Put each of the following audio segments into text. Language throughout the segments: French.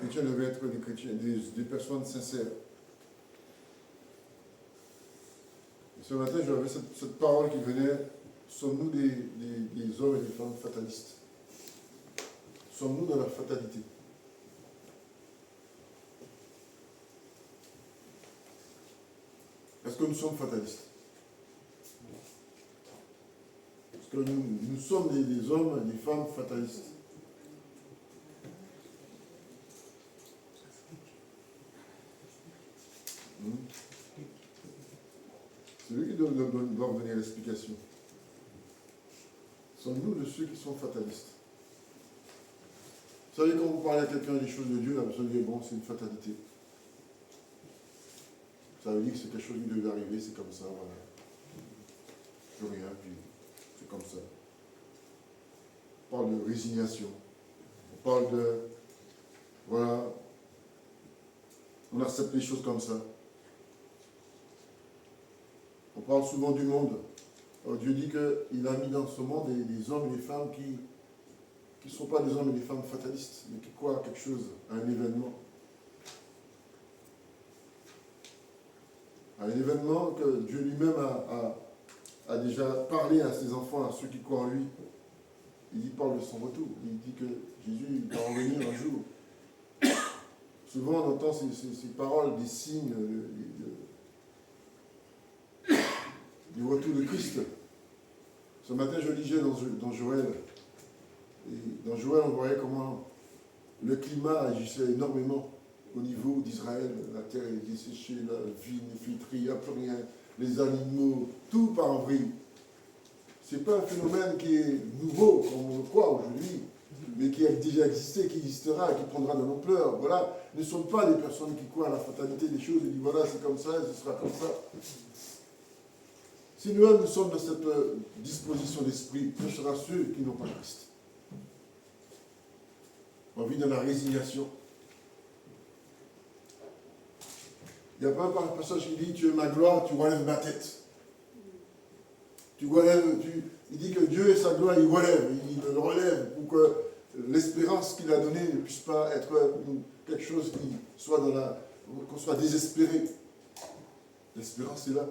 chrétiens devaient être des chrétiens, des personnes sincères. Et ce matin, j'avais cette parole qui venait, sommes-nous des hommes et des femmes fatalistes? Sommes-nous dans la fatalité? Est-ce que nous sommes fatalistes? Est-ce que nous sommes des hommes et des femmes fatalistes? C'est lui qui doit donner l'explication. Sommes-nous de ceux qui sont fatalistes? Vous savez, quand vous parlez à quelqu'un des choses de Dieu, la personne dit, bon, c'est une fatalité. Ça veut dire que c'est quelque chose qui devait arriver, c'est comme ça, voilà. Plus rien, puis c'est comme ça. On parle de résignation. On parle de, voilà, on accepte les choses comme ça. On parle souvent du monde. Alors Dieu dit qu'il a mis dans ce monde des hommes et des femmes qui ne sont pas des hommes et des femmes fatalistes, mais qui croient à quelque chose, à un événement. À un événement que Dieu lui-même a déjà parlé à ses enfants, à ceux qui croient en lui. Il parle de son retour. Il dit que Jésus va revenir un jour. Souvent on entend ces paroles, des signes du retour de Christ. Ce matin, je lisais dans Joël. Et dans Joël, on voyait comment le climat agissait énormément au niveau d'Israël. La terre est desséchée, la vie n'est filtrée, il n'y a plus rien. Les animaux, tout part en vrille. Ce n'est pas un phénomène qui est nouveau, comme on le croit aujourd'hui, mais qui a déjà existé, qui existera, qui prendra de l'ampleur. Voilà, nous ne sommes pas des personnes qui croient à la fatalité des choses et disent voilà, c'est comme ça, ce sera comme ça. Si nous-mêmes nous sommes dans cette disposition d'esprit, ce sera ceux qui n'ont pas Christ. On vit dans la résignation. Il n'y a pas un passage qui dit tu es ma gloire, tu relèves ma tête. Il dit que Dieu est sa gloire, il le relève pour que l'espérance qu'il a donnée ne puisse pas être quelque chose qui soit qu'on soit désespéré. L'espérance est là.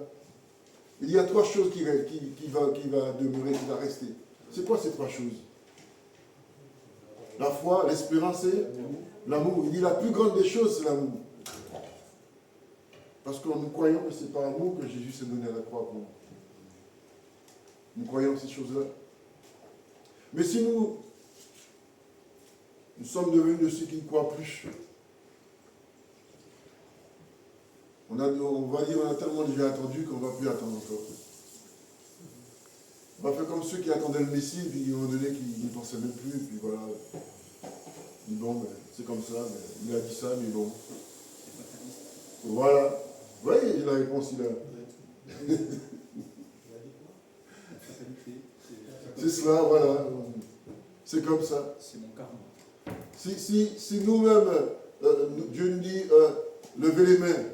Il y a trois choses qui va demeurer, qui va rester. C'est quoi ces trois choses? La foi, l'espérance et l'amour. Il dit la plus grande des choses, c'est l'amour. Parce que nous croyons que c'est par amour que Jésus s'est donné à la croix pour nous. Nous croyons ces choses-là. Mais si nous sommes devenus de ceux qui ne croient plus, on va dire on a tellement déjà attendu qu'on ne va plus attendre encore. On va faire comme ceux qui attendaient le Messie, puis à un moment donné, qui n'y pensaient même plus, puis voilà. Ils disent bon, ben, c'est comme ça, mais il a dit ça, mais bon. Voilà. Vous voyez, la réponse, il a. C'est cela, voilà. C'est comme ça. C'est mon karma. Si nous-mêmes, Dieu nous dit, levez les mains,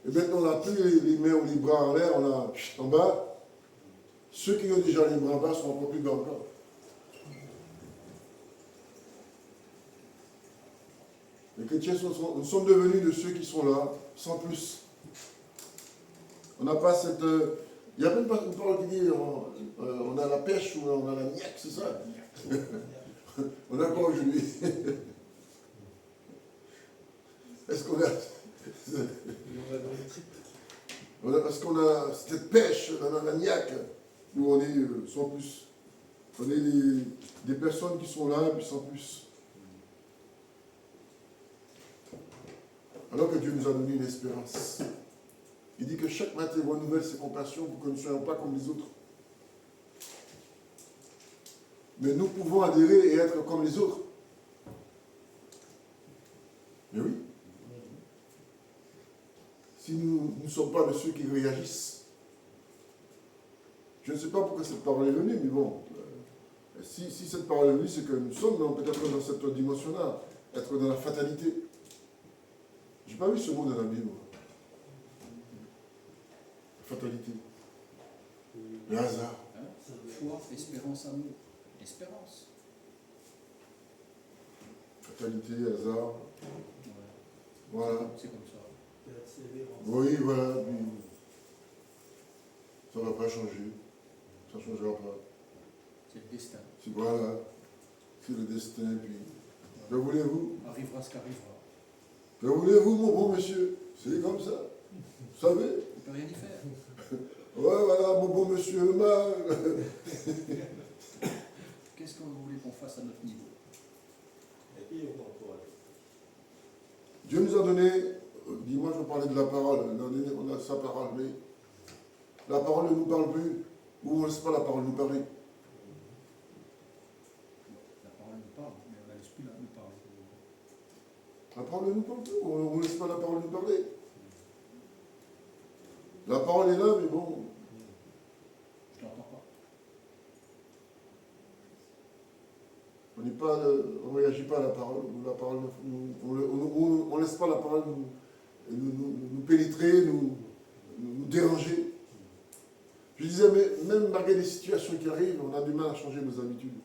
et maintenant on n'a plus les mains ou les bras en l'air, on a en bas, ceux qui ont déjà les bras en bas sont encore plus bas encore. Les chrétiens, nous sommes devenus de ceux qui sont là, sans plus. On n'a pas cette... Il n'y a même pas une parole qui dit on a la pêche ou on a la niaque, c'est ça? On n'a pas aujourd'hui. Est-ce qu'on a... Est-ce qu'on a cette pêche, on a la niaque, où on est sans plus? On est des personnes qui sont là, puis sans plus. Alors que Dieu nous a donné une espérance. Il dit que chaque matin renouvelle ses compassions pour que nous ne soyons pas comme les autres. Mais nous pouvons adhérer et être comme les autres. Mais oui. Si nous ne sommes pas de ceux qui réagissent. Je ne sais pas pourquoi cette parole est venue, mais bon. Si cette parole est venue, c'est que nous sommes peut-être dans cette dimension-là. Être dans la fatalité. Je n'ai pas vu ce mot dans la Bible. Fatalité. Le hasard. Foi, espérance, amour. Espérance. Fatalité, hasard. Voilà. C'est comme ça. Persévérance. Oui, voilà. Puis, ça ne va pas changer. Ça ne changera pas. C'est le destin. Voilà. C'est le destin. Puis, que voulez-vous? Arrivera ce qu'arrivera. Que voulez-vous, mon bon monsieur? C'est comme ça. Vous savez? On ne peut rien y faire. Ouais, voilà, mon bon monsieur le mal. Qu'est-ce que vous voulez qu'on fasse à notre niveau? Et puis on encourage. Dieu nous a donné, dis-moi, je parlais de la parole, on a sa parole, mais la parole ne nous parle plus, ou on ne laisse pas la parole nous parler. La parole nous parle, mais on ne laisse plus nous parler. La parole ne nous parle plus, on ne laisse pas la parole nous parler. La parole est là, mais bon, Je ne l'entends pas. on ne réagit pas à la parole, on ne laisse pas la parole nous pénétrer, nous déranger. Je disais, mais même malgré les situations qui arrivent, on a du mal à changer nos habitudes.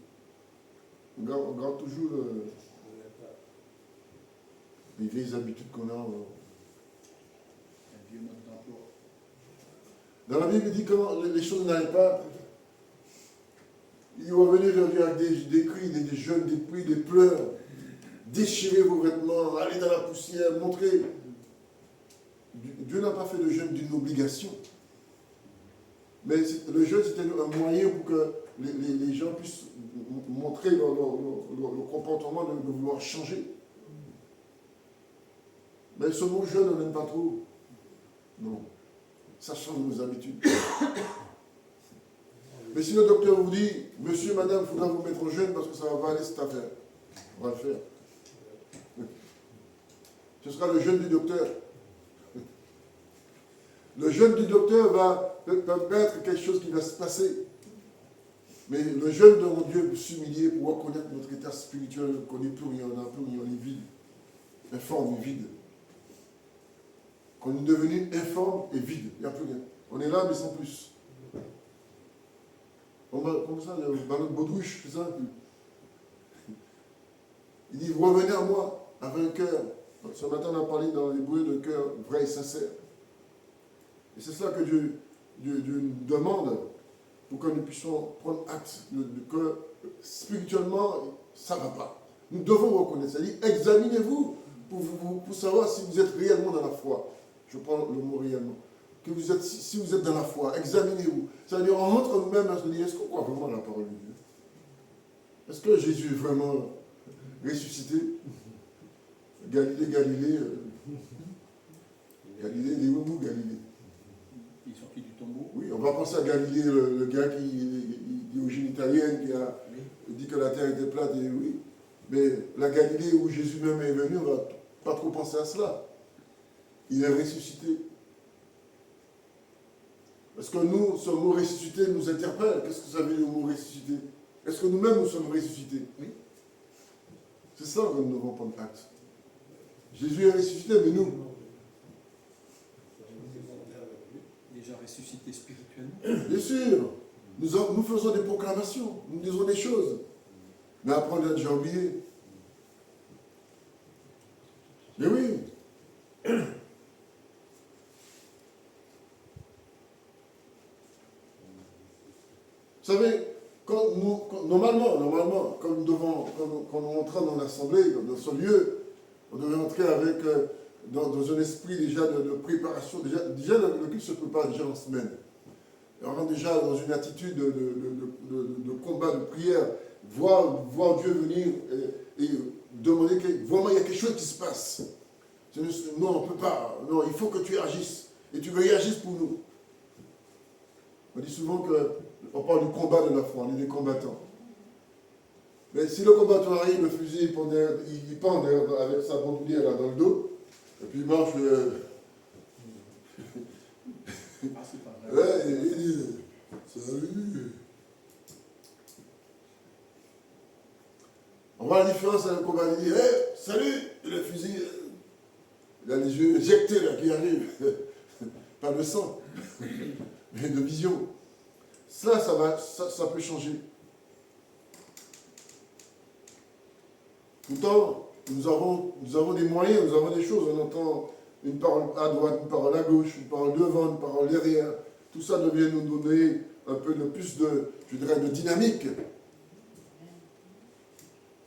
On garde toujours les vieilles habitudes qu'on a. Un vieux mode d'emploi. Dans la Bible, il dit comment les choses n'allaient pas. Il va venir avec des cris, des jeûnes, des pluies, des pleurs. Déchirez vos vêtements, allez dans la poussière, montrez. Dieu n'a pas fait le jeûne d'une obligation. Mais le jeûne, c'était un moyen pour que les gens puissent montrer leur comportement de vouloir changer. Mais ce mot jeûne, on n'aime pas trop. Non. Ça change nos habitudes. Mais si le docteur vous dit, monsieur, madame, il faudra vous mettre au jeûne parce que ça va pas aller cette affaire, on va le faire. Ce sera le jeûne du docteur. Le jeûne du docteur peut être quelque chose qui va se passer. Mais le jeûne de mon Dieu pour s'humilier, pour reconnaître notre état spirituel, qu'on n'est plus rien, on n'a plus rien, on est vide. Informe et vide. Qu'on est devenu informe et vide. Il n'y a plus rien. On est là, mais sans plus. Comme ça, le ballon de baudruche, c'est ça. Il dit, vous revenez à moi avec un cœur. Ce matin, on a parlé dans l'hébreu de cœur vrai et sincère. Et c'est ça que Dieu nous demande pour que nous puissions prendre acte que spirituellement, ça ne va pas. Nous devons reconnaître. C'est-à-dire, examinez-vous pour savoir si vous êtes réellement dans la foi. Je prends le mot réellement. Si vous êtes dans la foi, examinez-vous. C'est-à-dire, on rentre nous-mêmes à se dire, est-ce qu'on croit vraiment à la parole de Dieu? Est-ce que Jésus est vraiment ressuscité? Galilée, il est où, Galilée? Il est sorti du tombeau. Oui, on va penser à Galilée, le gars qui est d'origine italienne, qui a dit que la terre était plate, et oui. Mais la Galilée où Jésus même est venu, on ne va pas trop penser à cela. Il est ressuscité. Est-ce que nous, ce mot ressuscité nous interpelle? Qu'est-ce que ça veut dire le mot ressuscité? Est-ce que nous-mêmes nous sommes ressuscités? Oui. C'est ça que nous devons prendre acte. Jésus est ressuscité, mais nous. Déjà ressuscité spirituellement. Bien sûr, nous faisons des proclamations, nous disons des choses. Mais après, on a déjà oublié. Mais oui. Vous savez, normalement, quand nous entrons dans l'assemblée, dans ce lieu, on devait entrer avec, dans un esprit déjà de préparation. Déjà le culte se prépare déjà en semaine. Et on rentre déjà dans une attitude de combat, de prière, voir Dieu venir et demander que vraiment il y a quelque chose qui se passe. Non, on ne peut pas. Non, il faut que tu agisses. Et tu réagisses pour nous. On dit souvent qu'on parle du combat de la foi, on est des combattants. Mais si le combattant arrive, le fusil, il pend avec sa bandoulière là dans le dos, et puis il marche. Ah, c'est pas vrai. Ouais, il dit salut. On voit la différence avec le combat, il dit hey, salut. Et le fusil, il a les yeux éjectés là qui arrivent. Pas de sang, mais de vision. Ça peut changer. Pourtant, nous avons des moyens, nous avons des choses. On entend une parole à droite, une parole à gauche, une parole devant, une parole derrière. Tout ça devait nous donner un peu de plus de, je dirais, de dynamique.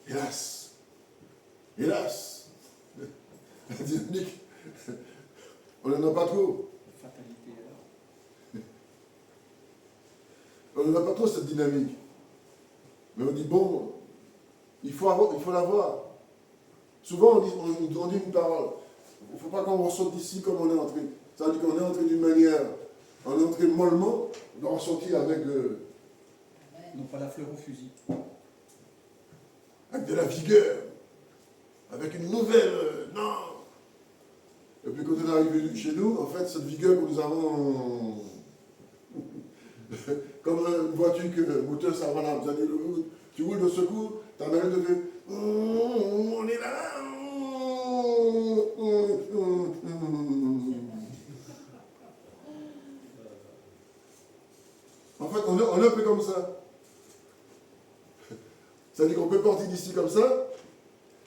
Hélas, la dynamique, on n'en a pas trop. Fatalité alors. On n'en a pas trop cette dynamique. Mais on dit, bon, il faut l'avoir. Souvent, on dit une parole. Il ne faut pas qu'on ressorte d'ici comme on est entré. Ça veut dire qu'on est entré d'une manière, on est entré mollement, on doit ressortir avec Non pas la fleur au fusil. de la vigueur, avec une nouvelle... non. Et puis quand on est arrivé chez nous, en fait, cette vigueur que nous avons... comme une voiture que le moteur, ça va là, vous allez, tu roules de secours, ta manette te fait... on est là. En fait, on est un peu comme ça. Ça veut dire qu'on peut partir d'ici comme ça,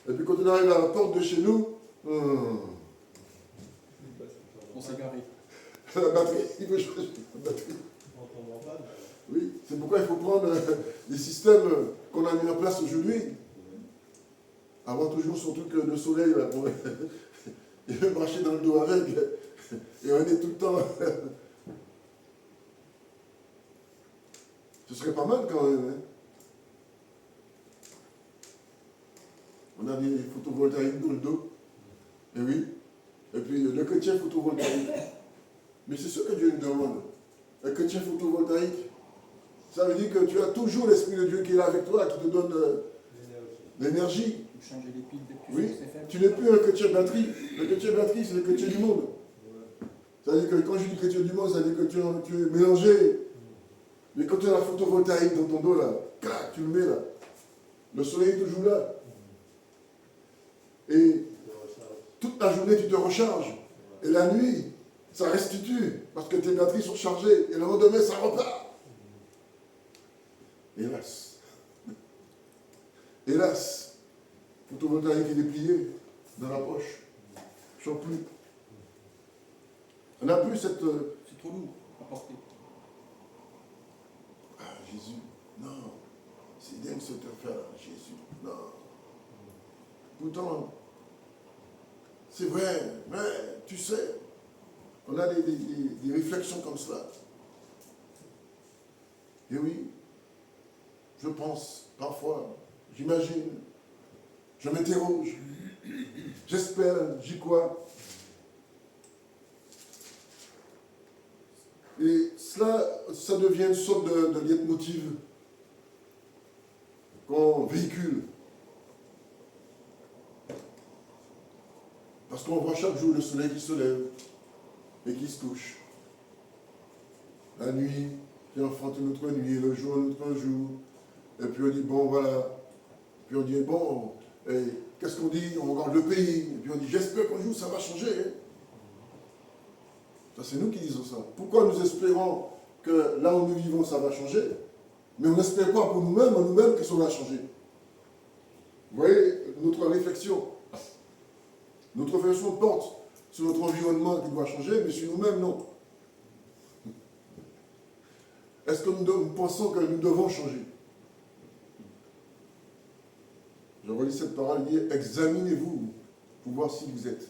et puis quand on arrive à la porte de chez nous, On s'est garé. la batterie, il faut changer la batterie. On tombe en panne. Oui, c'est pourquoi il faut prendre les systèmes qu'on a mis en place aujourd'hui. Avoir toujours son truc de soleil, là, pour et marcher dans le dos avec, et on est tout le temps. Ce serait pas mal quand même. Hein. On a des photovoltaïques dans le dos. Et oui. Et puis le chrétien photovoltaïque. Mais c'est ce que Dieu nous demande. Un chrétien photovoltaïque. Ça veut dire que tu as toujours l'Esprit de Dieu qui est là avec toi, qui te donne l'énergie. Vous changez les piles dès que Oui. c'est faible. Tu n'es plus un chrétien batterie. Le chrétien batterie, c'est le chrétien du monde. Ça veut dire que quand je dis chrétien du monde, ça veut dire que tu es mélangé. Mais quand tu as la photovoltaïque dans ton dos, là, clac, tu le mets là. Le soleil est toujours là. Et toute la journée, tu te recharges. Et la nuit, ça restitue. Parce que tes batteries sont chargées. Et le lendemain, ça repart. Hélas. Hélas. Photovoltaïque est déplié dans la poche. Je ne sens plus. On n'a plus cette... C'est trop lourd à porter. Ah, Jésus, non. C'est dingue cette affaire, Jésus. Non. Pourtant, c'est vrai, mais tu sais, on a des réflexions comme cela. Et oui, je pense, parfois, j'imagine, je m'interroge, j'espère, j'y crois. Et cela, ça devient une sorte de leitmotiv qu'on véhicule. Parce qu'on voit chaque jour le soleil qui se lève et qui se couche. La nuit qui enfante une autre nuit, le jour un autre jour. Et puis on dit, bon voilà. Puis on dit, bon, qu'est-ce qu'on dit? On regarde le pays. Et puis on dit, j'espère qu'un jour ça va changer. Hein. Ça, c'est nous qui disons ça. Pourquoi nous espérons que là où nous vivons, ça va changer? Mais on n'espère pas pour nous-mêmes, en nous-mêmes, que ça va changer. Vous voyez, notre réflexion. Notre réflexion porte sur notre environnement qui doit changer, mais sur nous-mêmes, non. Est-ce que nous pensons que nous devons changer? Je relis cette parole, il dit, examinez-vous pour voir si vous êtes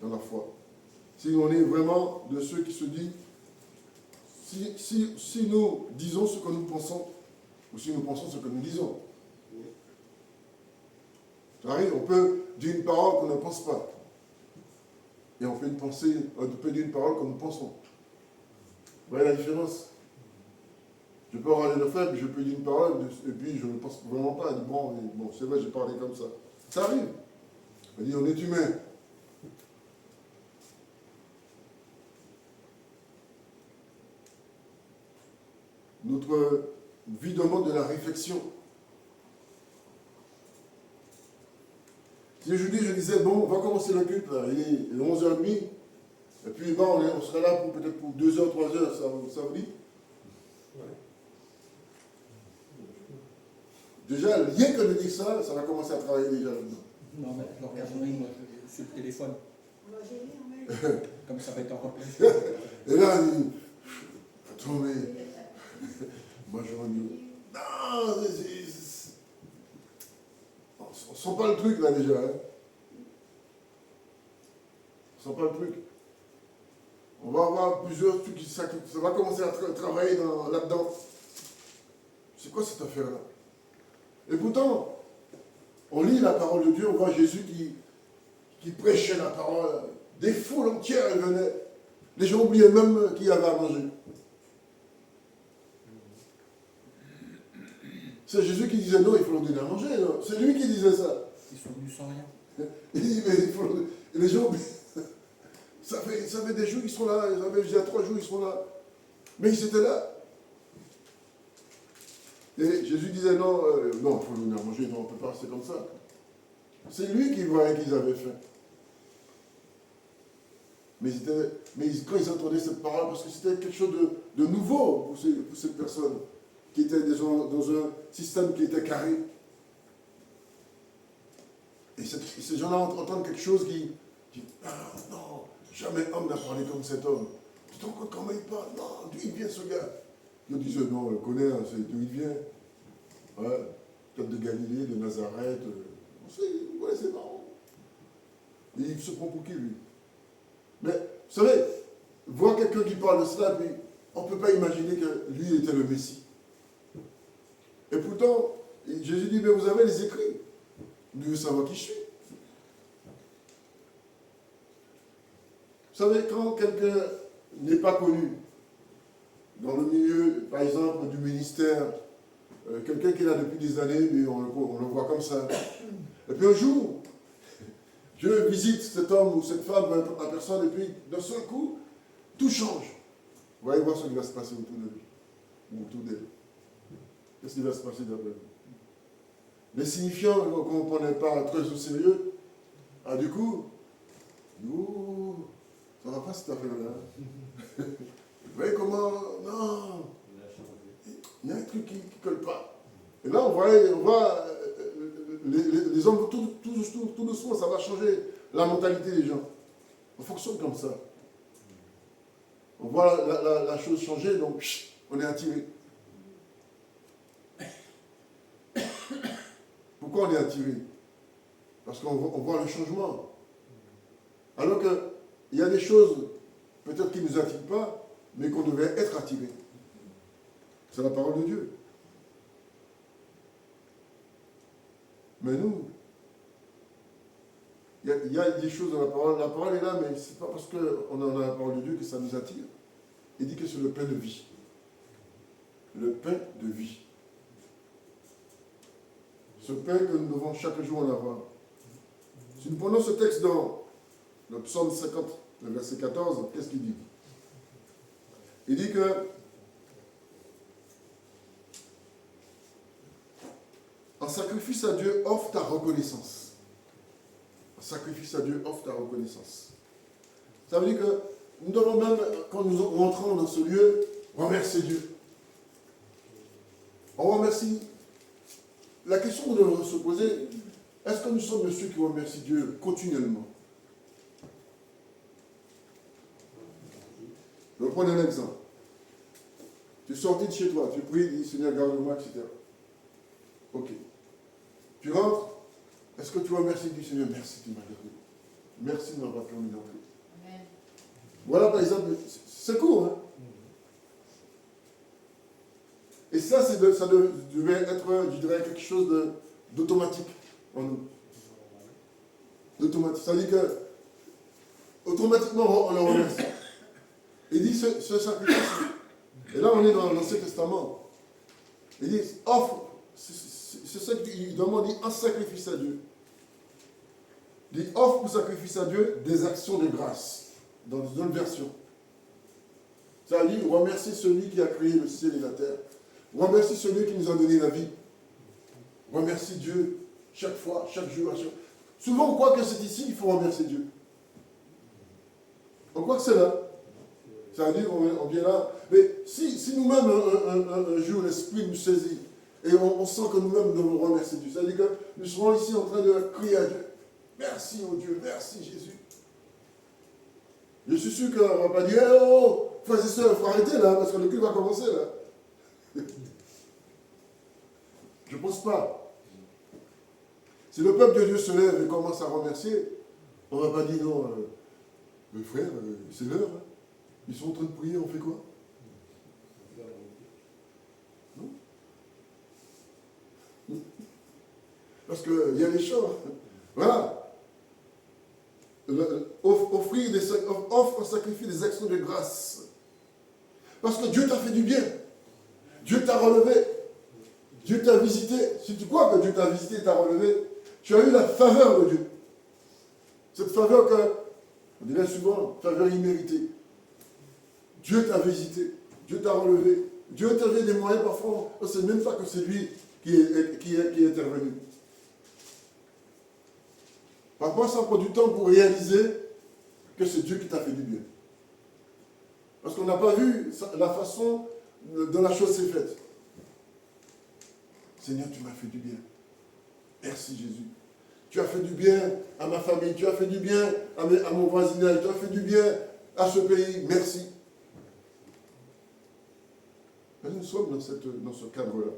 dans la foi. Si on est vraiment de ceux qui se disent, si nous disons ce que nous pensons, ou si nous pensons ce que nous disons. Ça arrive, on peut dire une parole qu'on ne pense pas. Et on peut dire une parole que nous pensons. Vous voyez la différence? Je peux avoir les faibles, je peux dire une parole, et puis je ne pense vraiment pas. Bon, c'est vrai, j'ai parlé comme ça. Ça arrive. On dit, on est humain. Notre vie demande de la réflexion. Si je disais, bon, on va commencer le culte, là, il est 11h30, et puis bon, on sera là peut-être pour 2 heures, 3 heures, ça vous dit? Ouais. Déjà, rien que de dire ça, ça va commencer à travailler déjà là-dedans. Non, mais je le regarderai moi, sur le téléphone. Comme ça va être en replay. Et là, il dit, attends, mais moi je dis, non, on sent pas le truc là déjà. Hein. On sent pas le truc. On va avoir plusieurs trucs, ça va commencer à travailler là-dedans. C'est quoi cette affaire-là? Et pourtant, on lit la parole de Dieu, on voit Jésus qui prêchait la parole. Des foules entières venaient. Les gens oubliaient même qu'il y avait à manger. C'est Jésus qui disait non, il faut leur donner à manger. C'est lui qui disait ça. Ils sont venus sans rien. Il dit, mais il faut leur donner. Et les gens, ça fait des jours qu'ils sont là. Il y a 3 jours ils sont là. Mais ils étaient là. Et Jésus disait non, non, il faut leur donner à manger. Non, on ne peut pas rester comme ça. C'est lui qui voyait qu'ils avaient faim. Mais quand ils entendaient cette parole, parce que c'était quelque chose de nouveau pour ces personnes qui étaient dans un système qui était carré. Et ces gens-là entendent quelque chose qui dit, ah non, jamais homme n'a parlé comme cet homme. Tu te rends compte comment il parle? Non, d'où il vient ce gars? Ils disaient, non, on le connaît, hein, c'est d'où il vient. Ouais, peut-être de Galilée, de Nazareth, on sait, vous connaissez pas. Et il se prend pour qui, lui? Mais, vous savez, voir quelqu'un qui parle de cela, puis on ne peut pas imaginer que lui était le Messie. Et pourtant, Jésus dit, mais vous avez les écrits. Vous devez savoir qui je suis. Vous savez, quand quelqu'un n'est pas connu, dans le milieu, par exemple, du ministère, quelqu'un qui est là depuis des années, mais on le voit comme ça. Et puis un jour, je visite cet homme ou cette femme, la personne, et puis d'un seul coup, tout change. Vous allez voir ce qui va se passer autour de lui, ou autour d'elle. Qu'est-ce qui va se passer d'après vous? Les signifiants qu'on ne prenait pas très au sérieux, du coup, ça ne va pas cette affaire-là. Vous voyez comment? Non, il y a un truc qui ne colle pas. Et là, on voit les hommes, tout doucement, ça va changer la mentalité des gens. On fonctionne comme ça. On voit la chose changer, donc on est attiré. Pourquoi on est attiré? Parce qu'on voit le changement. Alors qu'il y a des choses, peut-être qui ne nous attirent pas, mais qu'on devait être attiré. C'est la parole de Dieu. Mais nous, il y a des choses dans la parole. La parole est là, mais ce n'est pas parce qu'on a la parole de Dieu que ça nous attire. Il dit que c'est le pain de vie. Le pain de vie. Ce pain que nous devons chaque jour en avoir. Si nous prenons ce texte dans le psaume 50, le verset 14, qu'est-ce qu'il dit? Il dit que un sacrifice à Dieu offre ta reconnaissance. Un sacrifice à Dieu offre ta reconnaissance. Ça veut dire que nous devons même, quand nous rentrons dans ce lieu, remercier Dieu. On remercie. La question que nous devons se poser, est-ce que nous sommes ceux qui remercient Dieu continuellement? Je vais prendre un exemple. Tu es sorti de chez toi, tu pries, dis Seigneur, garde-moi, etc. Ok. Tu rentres, est-ce que tu remercies Dieu, Seigneur? Merci, tu m'as gardé. Merci de m'avoir permis d'entrer. Voilà par exemple, c'est court, hein? Et ça, ça devait être, je dirais, quelque chose d'automatique en nous. D'automatique. Ça veut dire que, automatiquement, on le remercie. Il dit ce sacrifice. Et là, on est dans l'Ancien Testament. Il dit, offre, c'est ça qu'il demande, il dit, un sacrifice à Dieu. Il dit, offre pour sacrifice à Dieu des actions de grâce. Dans une autre version. Ça veut dire, remercie celui qui a créé le ciel et la terre. Remercie celui qui nous a donné la vie. Remercie Dieu chaque fois, chaque jour. Souvent, on croit que c'est ici qu'il faut remercier Dieu. On croit que c'est là. Ça veut dire qu'on vient là. Mais si nous-mêmes, un jour, l'Esprit nous saisit et on sent que nous-mêmes devons remercier Dieu, ça veut dire que nous serons ici en train de crier à Dieu. Merci, oh Dieu, merci Jésus. Je suis sûr qu'on ne va pas dire, oh, frères et sœurs, il faut arrêter là, parce que le culte va commencer là. Je ne pense pas. Si le peuple de Dieu se lève et commence à remercier, on ne va pas dire non, mes frères, c'est l'heure. Hein. Ils sont en train de prier, on fait quoi? Non. Parce qu'il y a les chants. Voilà. Offre en sacrifice des actions de grâce. Parce que Dieu t'a fait du bien. Dieu t'a relevé. Dieu t'a visité. Si tu crois que Dieu t'a visité et t'a relevé, tu as eu la faveur de Dieu. Cette faveur que, on dirait souvent, faveur imméritée. Dieu t'a visité. Dieu t'a relevé. Dieu t'a donné des moyens parfois. On ne sait même pas que c'est lui qui est intervenu. Parfois, ça prend du temps pour réaliser que c'est Dieu qui t'a fait du bien. Parce qu'on n'a pas vu la façon dont la chose s'est faite. Seigneur, tu m'as fait du bien. Merci Jésus. Tu as fait du bien à ma famille, tu as fait du bien à mon voisinage, tu as fait du bien à ce pays. Merci. Mais nous sommes dans ce cadre-là.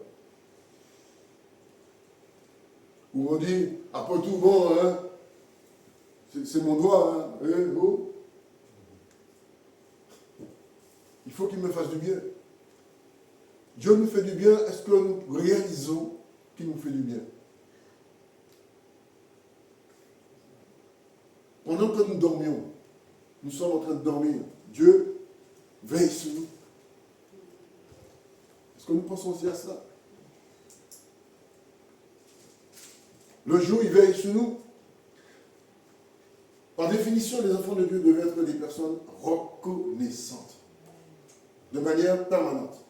Où on dit, après tout, bon, hein, c'est mon doigt, hein, oh. Il faut qu'il me fasse du bien. Dieu nous fait du bien, est-ce que nous réalisons qu'il nous fait du bien? Pendant que nous dormions, nous sommes en train de dormir, Dieu veille sur nous. Est-ce que nous pensons aussi à cela? Le jour, il veille sur nous. Par définition, les enfants de Dieu devaient être des personnes reconnaissantes, de manière permanente.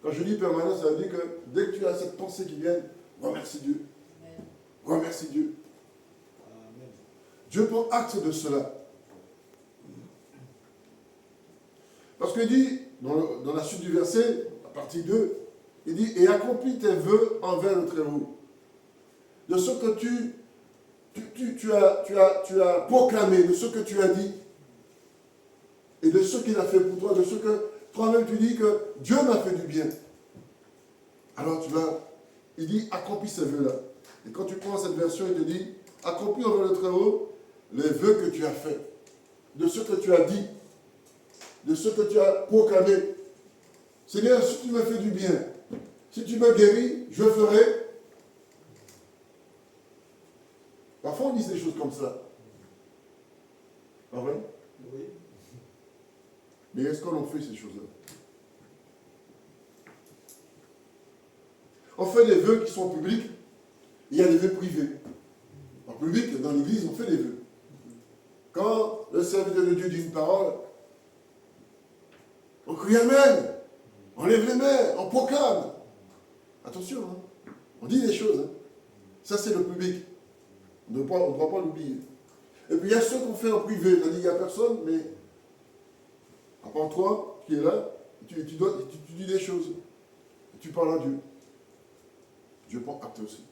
Quand je dis permanent, ça veut dire que dès que tu as cette pensée qui vient, remercie Dieu. Remercie Dieu. Amen. Dieu prend acte de cela. Parce qu'il dit, dans la suite du verset, à partie 2, il dit, et accomplis tes vœux envers le Très-Haut. De ce que tu as proclamé, de ce que tu as dit, et de ce qu'il a fait pour toi, de ce que toi-même tu dis que Dieu m'a fait du bien. Alors il dit, accomplis ces vœux-là. Et quand tu prends cette version, il te dit, accomplis envers le Très-Haut les vœux que tu as faits, de ce que tu as dit, de ce que tu as proclamé. Seigneur, si tu me fais du bien, si tu me guéris, je ferai. Parfois on dit des choses comme ça. Pas vrai? Oui. Mais est-ce qu'on en fait ces choses-là? On fait des vœux qui sont publics, il y a des vœux privés. En public, dans l'église, on fait des vœux. Quand le serviteur de Dieu dit une parole, on crie Amen, on lève les mains, on proclame. Attention, hein. On dit des choses. Hein. Ça, c'est le public. On ne doit pas l'oublier. Et puis, il y a ceux qu'on fait en privé. C'est-à-dire, il n'y a personne, mais à part toi qui es là, tu dis des choses. Tu parles à Dieu. Dieu prend acte aussi.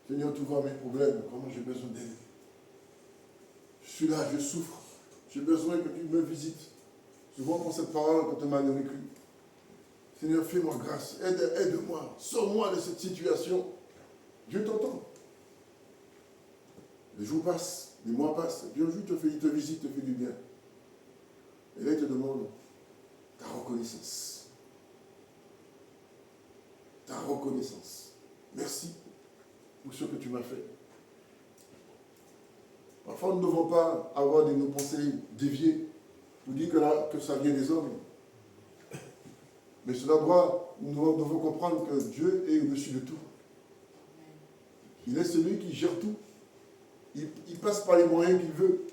Seigneur, tu vois mes problèmes, comment j'ai besoin d'aide. Je suis là, je souffre. J'ai besoin que tu me visites. Souvent, pour cette parole, quand tu m'as écrit. Seigneur, fais-moi grâce. Aide-moi. Sors-moi de cette situation. Dieu t'entend. Les jours passent, les mois passent. Et puis un jour, il te visite, te fait du bien. Et là, il te demande ta reconnaissance. Ta reconnaissance. Merci pour ce que tu m'as fait. Parfois, nous ne devons pas avoir nos pensées déviées. Nous dire que ça vient des hommes. Mais nous devons comprendre que Dieu est au-dessus de tout. Il est celui qui gère tout. Il passe par les moyens qu'il veut.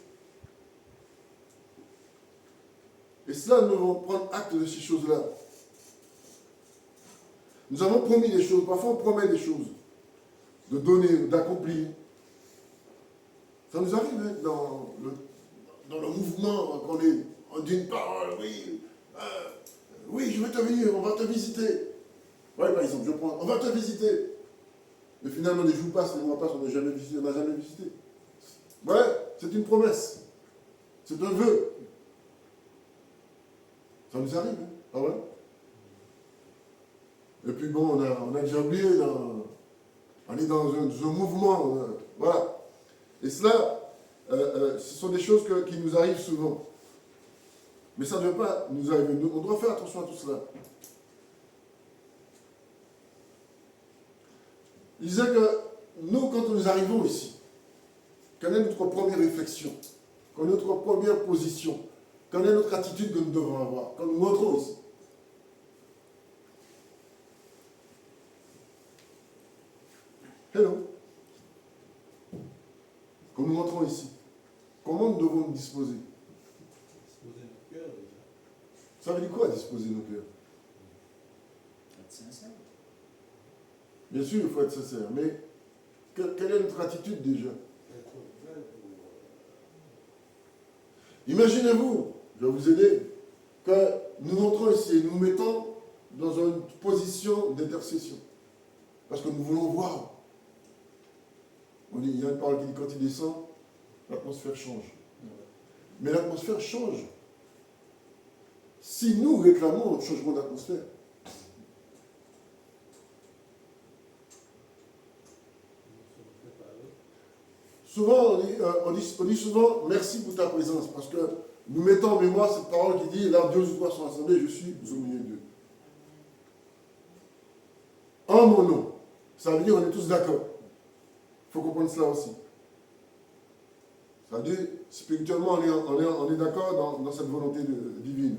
Et cela, nous devons prendre acte de ces choses-là. Nous avons promis des choses. Parfois, on promet des choses. De donner, d'accomplir. Ça nous arrive hein, dans le mouvement qu'on est. On dit une parole, oui. Oui, je vais te venir, on va te visiter. Oui, par exemple, je prends, on va te visiter. Mais finalement, les jours passent, les mois passent, on n'a jamais visité, on n'a jamais visité. Ouais, c'est une promesse. C'est un vœu. Ça nous arrive, hein? Ah ouais? Et puis bon, on a déjà oublié, on est dans un mouvement, voilà. Et cela, ce sont des choses qui nous arrivent souvent. Mais ça ne doit pas nous arriver. On doit faire attention à tout cela. Il disait que nous, quand nous arrivons ici, quelle est notre première réflexion? Quelle est notre première position? Quelle est notre attitude que nous devons avoir quand nous rentrons ici? Hello. Quand nous rentrons ici, comment nous devons nous disposer? Disposer notre cœur déjà. Ça veut dire quoi, disposer nos cœurs? Être sincère. Bien sûr, il faut être sincère, mais quelle est notre attitude déjà? Être vrai pour. Imaginez-vous, je vais vous aider, que nous entrons ici et nous mettons dans une position d'intercession. Parce que nous voulons voir. Il y a une parole qui dit quand il descend, l'atmosphère change. Mais l'atmosphère change si nous réclamons un changement d'atmosphère. Souvent, on dit souvent merci pour ta présence, parce que nous mettons en mémoire cette parole qui dit là, 2 ou 3 sont assemblés, je suis au milieu d'eux. En mon nom. Ça veut dire on est tous d'accord. Il faut comprendre cela aussi. Ça veut dire, spirituellement, on est d'accord dans cette volonté divine.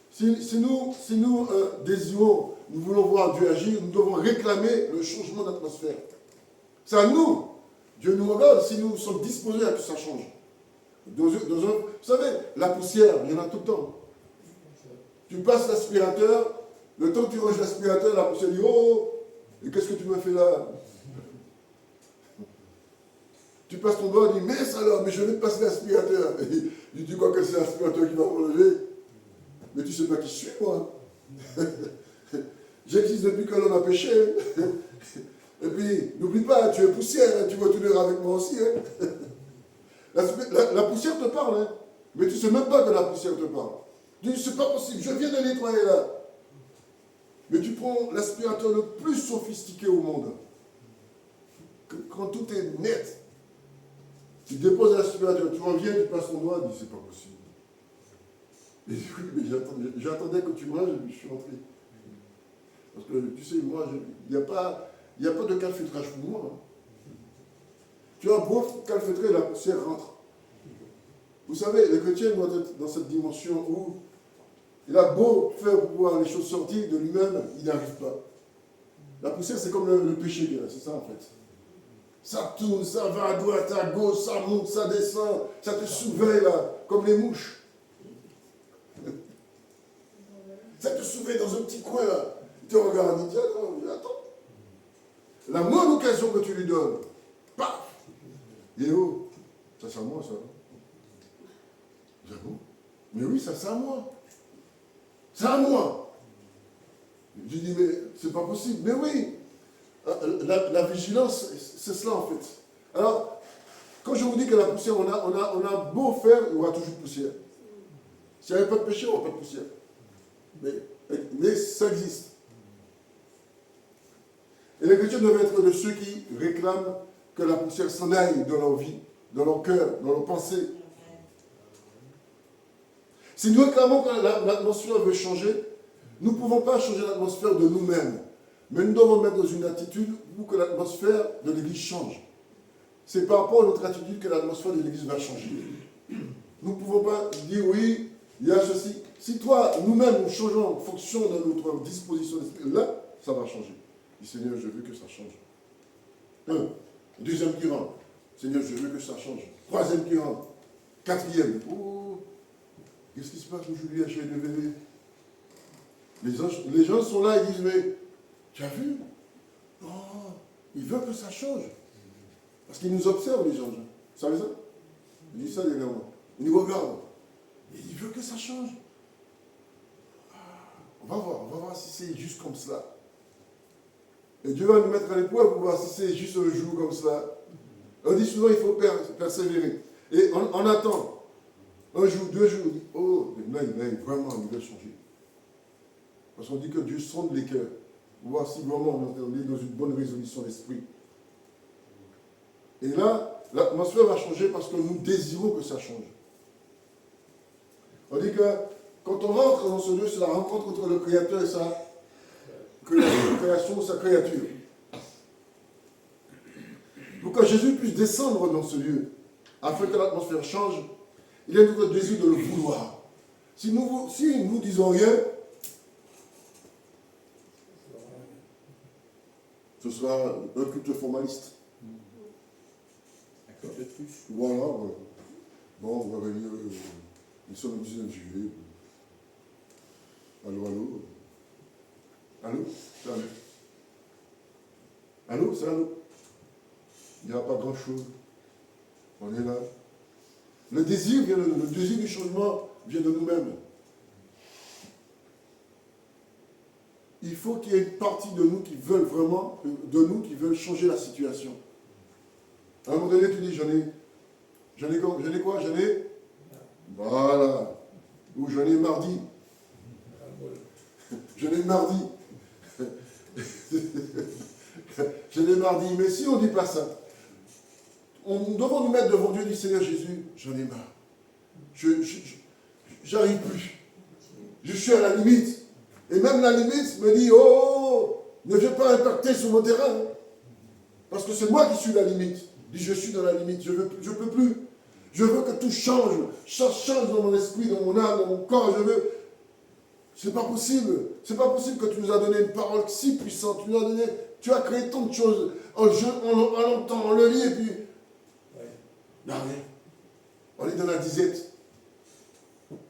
Si nous désirons, nous voulons voir Dieu agir, nous devons réclamer le changement d'atmosphère. C'est à nous. Dieu nous regarde si nous sommes disposés à que ça change. Vous savez, la poussière, il y en a tout le temps. Tu passes l'aspirateur, le temps que tu ranges l'aspirateur, la poussière dit oh, et qu'est-ce que tu me fais là? Tu passes ton doigt, dit mais alors, mais je vais te passer l'aspirateur. Il dit quoi que c'est l'aspirateur qui va m'enlever? Mais tu ne sais pas qui je suis, moi. J'existe depuis que l'homme a péché. Et puis, n'oublie pas, tu es poussière, tu vas tout dire avec moi aussi. Hein. La poussière te parle, hein. Mais tu ne sais même pas que la poussière te parle. Tu dis, c'est pas possible, je viens de nettoyer là. Mais tu prends l'aspirateur le plus sophistiqué au monde. Quand tout est net, tu déposes l'aspirateur, tu reviens, tu passes ton doigt, tu dis, c'est pas possible. Et oui, mais j'attendais que tu manges, et puis je suis rentré. Parce que, tu sais, moi, il n'y a pas de calfeutrage pour moi. Hein. Tu as beau calfeutrer, la poussière rentre. Vous savez, le chrétien doit être dans cette dimension où il a beau faire pour voir les choses sortir de lui-même, il n'arrive pas. La poussière, c'est comme le péché, c'est ça en fait. Ça tourne, ça va à droite, à gauche, ça monte, ça descend, ça te surveille là, comme les mouches. Ça te surveille dans un petit coin là. Tu regardes, il dit attends. La moindre occasion que tu lui donnes, paf! Et oh, ça c'est à moi ça. J'avoue. Mais oui, ça c'est à moi. C'est à moi. Je dis, mais c'est pas possible. Mais oui, la vigilance, c'est cela en fait. Alors, quand je vous dis que la poussière, on a beau faire, il y aura toujours poussière. S'il n'y avait pas de péché, il n'y aura pas de poussière. Mais ça existe. Et les chrétiens doivent être de ceux qui réclament que la poussière s'en aille dans leur vie, dans leur cœur, dans leurs pensées. Si nous réclamons que l'atmosphère veut changer, nous ne pouvons pas changer l'atmosphère de nous-mêmes. Mais nous devons mettre dans une attitude où que l'atmosphère de l'Église change. C'est par rapport à notre attitude que l'atmosphère de l'Église va changer. Nous ne pouvons pas dire oui, il y a ceci. Si toi, nous-mêmes, nous changeons en fonction de notre disposition d'esprit, là, ça va changer. Je dis, Seigneur, je veux que ça change. Deuxième qui rentre. Seigneur, je veux que ça change. Troisième qui rentre. Quatrième. Oh, qu'est-ce qui se passe aujourd'hui à chez le bébé? Les gens sont là et disent, mais tu as vu? Oh, ils veulent que ça change. Parce qu'ils nous observent, les gens. Vous savez ça? Je dis ça dernièrement. Ils nous regardent. Et ils veulent que ça change. On va voir si c'est juste comme ça. Et Dieu va nous mettre à l'épreuve pour voir si c'est juste un jour comme ça. On dit souvent il faut persévérer. Et on attend. Un jour, 2 jours, on dit, oh, mais là, vraiment, il va changer. Parce qu'on dit que Dieu sonde les cœurs. Pour voir si vraiment on est dans une bonne résolution d'esprit. Et là, l'atmosphère va changer parce que nous désirons que ça change. On dit que quand on rentre dans ce lieu, c'est la rencontre entre le Créateur et sa création, sa créature. Pour que Jésus puisse descendre dans ce lieu, afin que l'atmosphère change, il y a notre désir de le vouloir. Si nous disons rien, ce sera un culte formaliste. Voilà. Bon, on va venir. Nous sommes le 19 juillet. Allô? Allô? C'est allô? Allô? C'est allô? Il n'y a pas grand-chose. On est là. Le désir du changement vient de nous-mêmes. Il faut qu'il y ait une partie de nous qui veulent vraiment, qui veulent changer la situation. À un moment donné, tu dis, j'en ai quoi? J'en ai. Voilà. Ou j'en ai mardi. J'en ai mardi. J'en ai mardi. Mais si on ne dit pas ça, nous devons nous mettre devant Dieu et dire, Seigneur Jésus, j'en ai marre. J'arrive plus. Je suis à la limite. Et même la limite me dit, oh, ne viens pas impacter sur mon terrain. Parce que c'est moi qui suis la limite. Je suis dans la limite, je ne peux plus. Je veux que tout change. Ça change dans mon esprit, dans mon âme, dans mon corps. C'est pas possible. C'est pas possible que tu nous as donné une parole si puissante. Tu as créé tant de choses. On l'entend, on le lit et puis. Non, rien. On est dans la disette.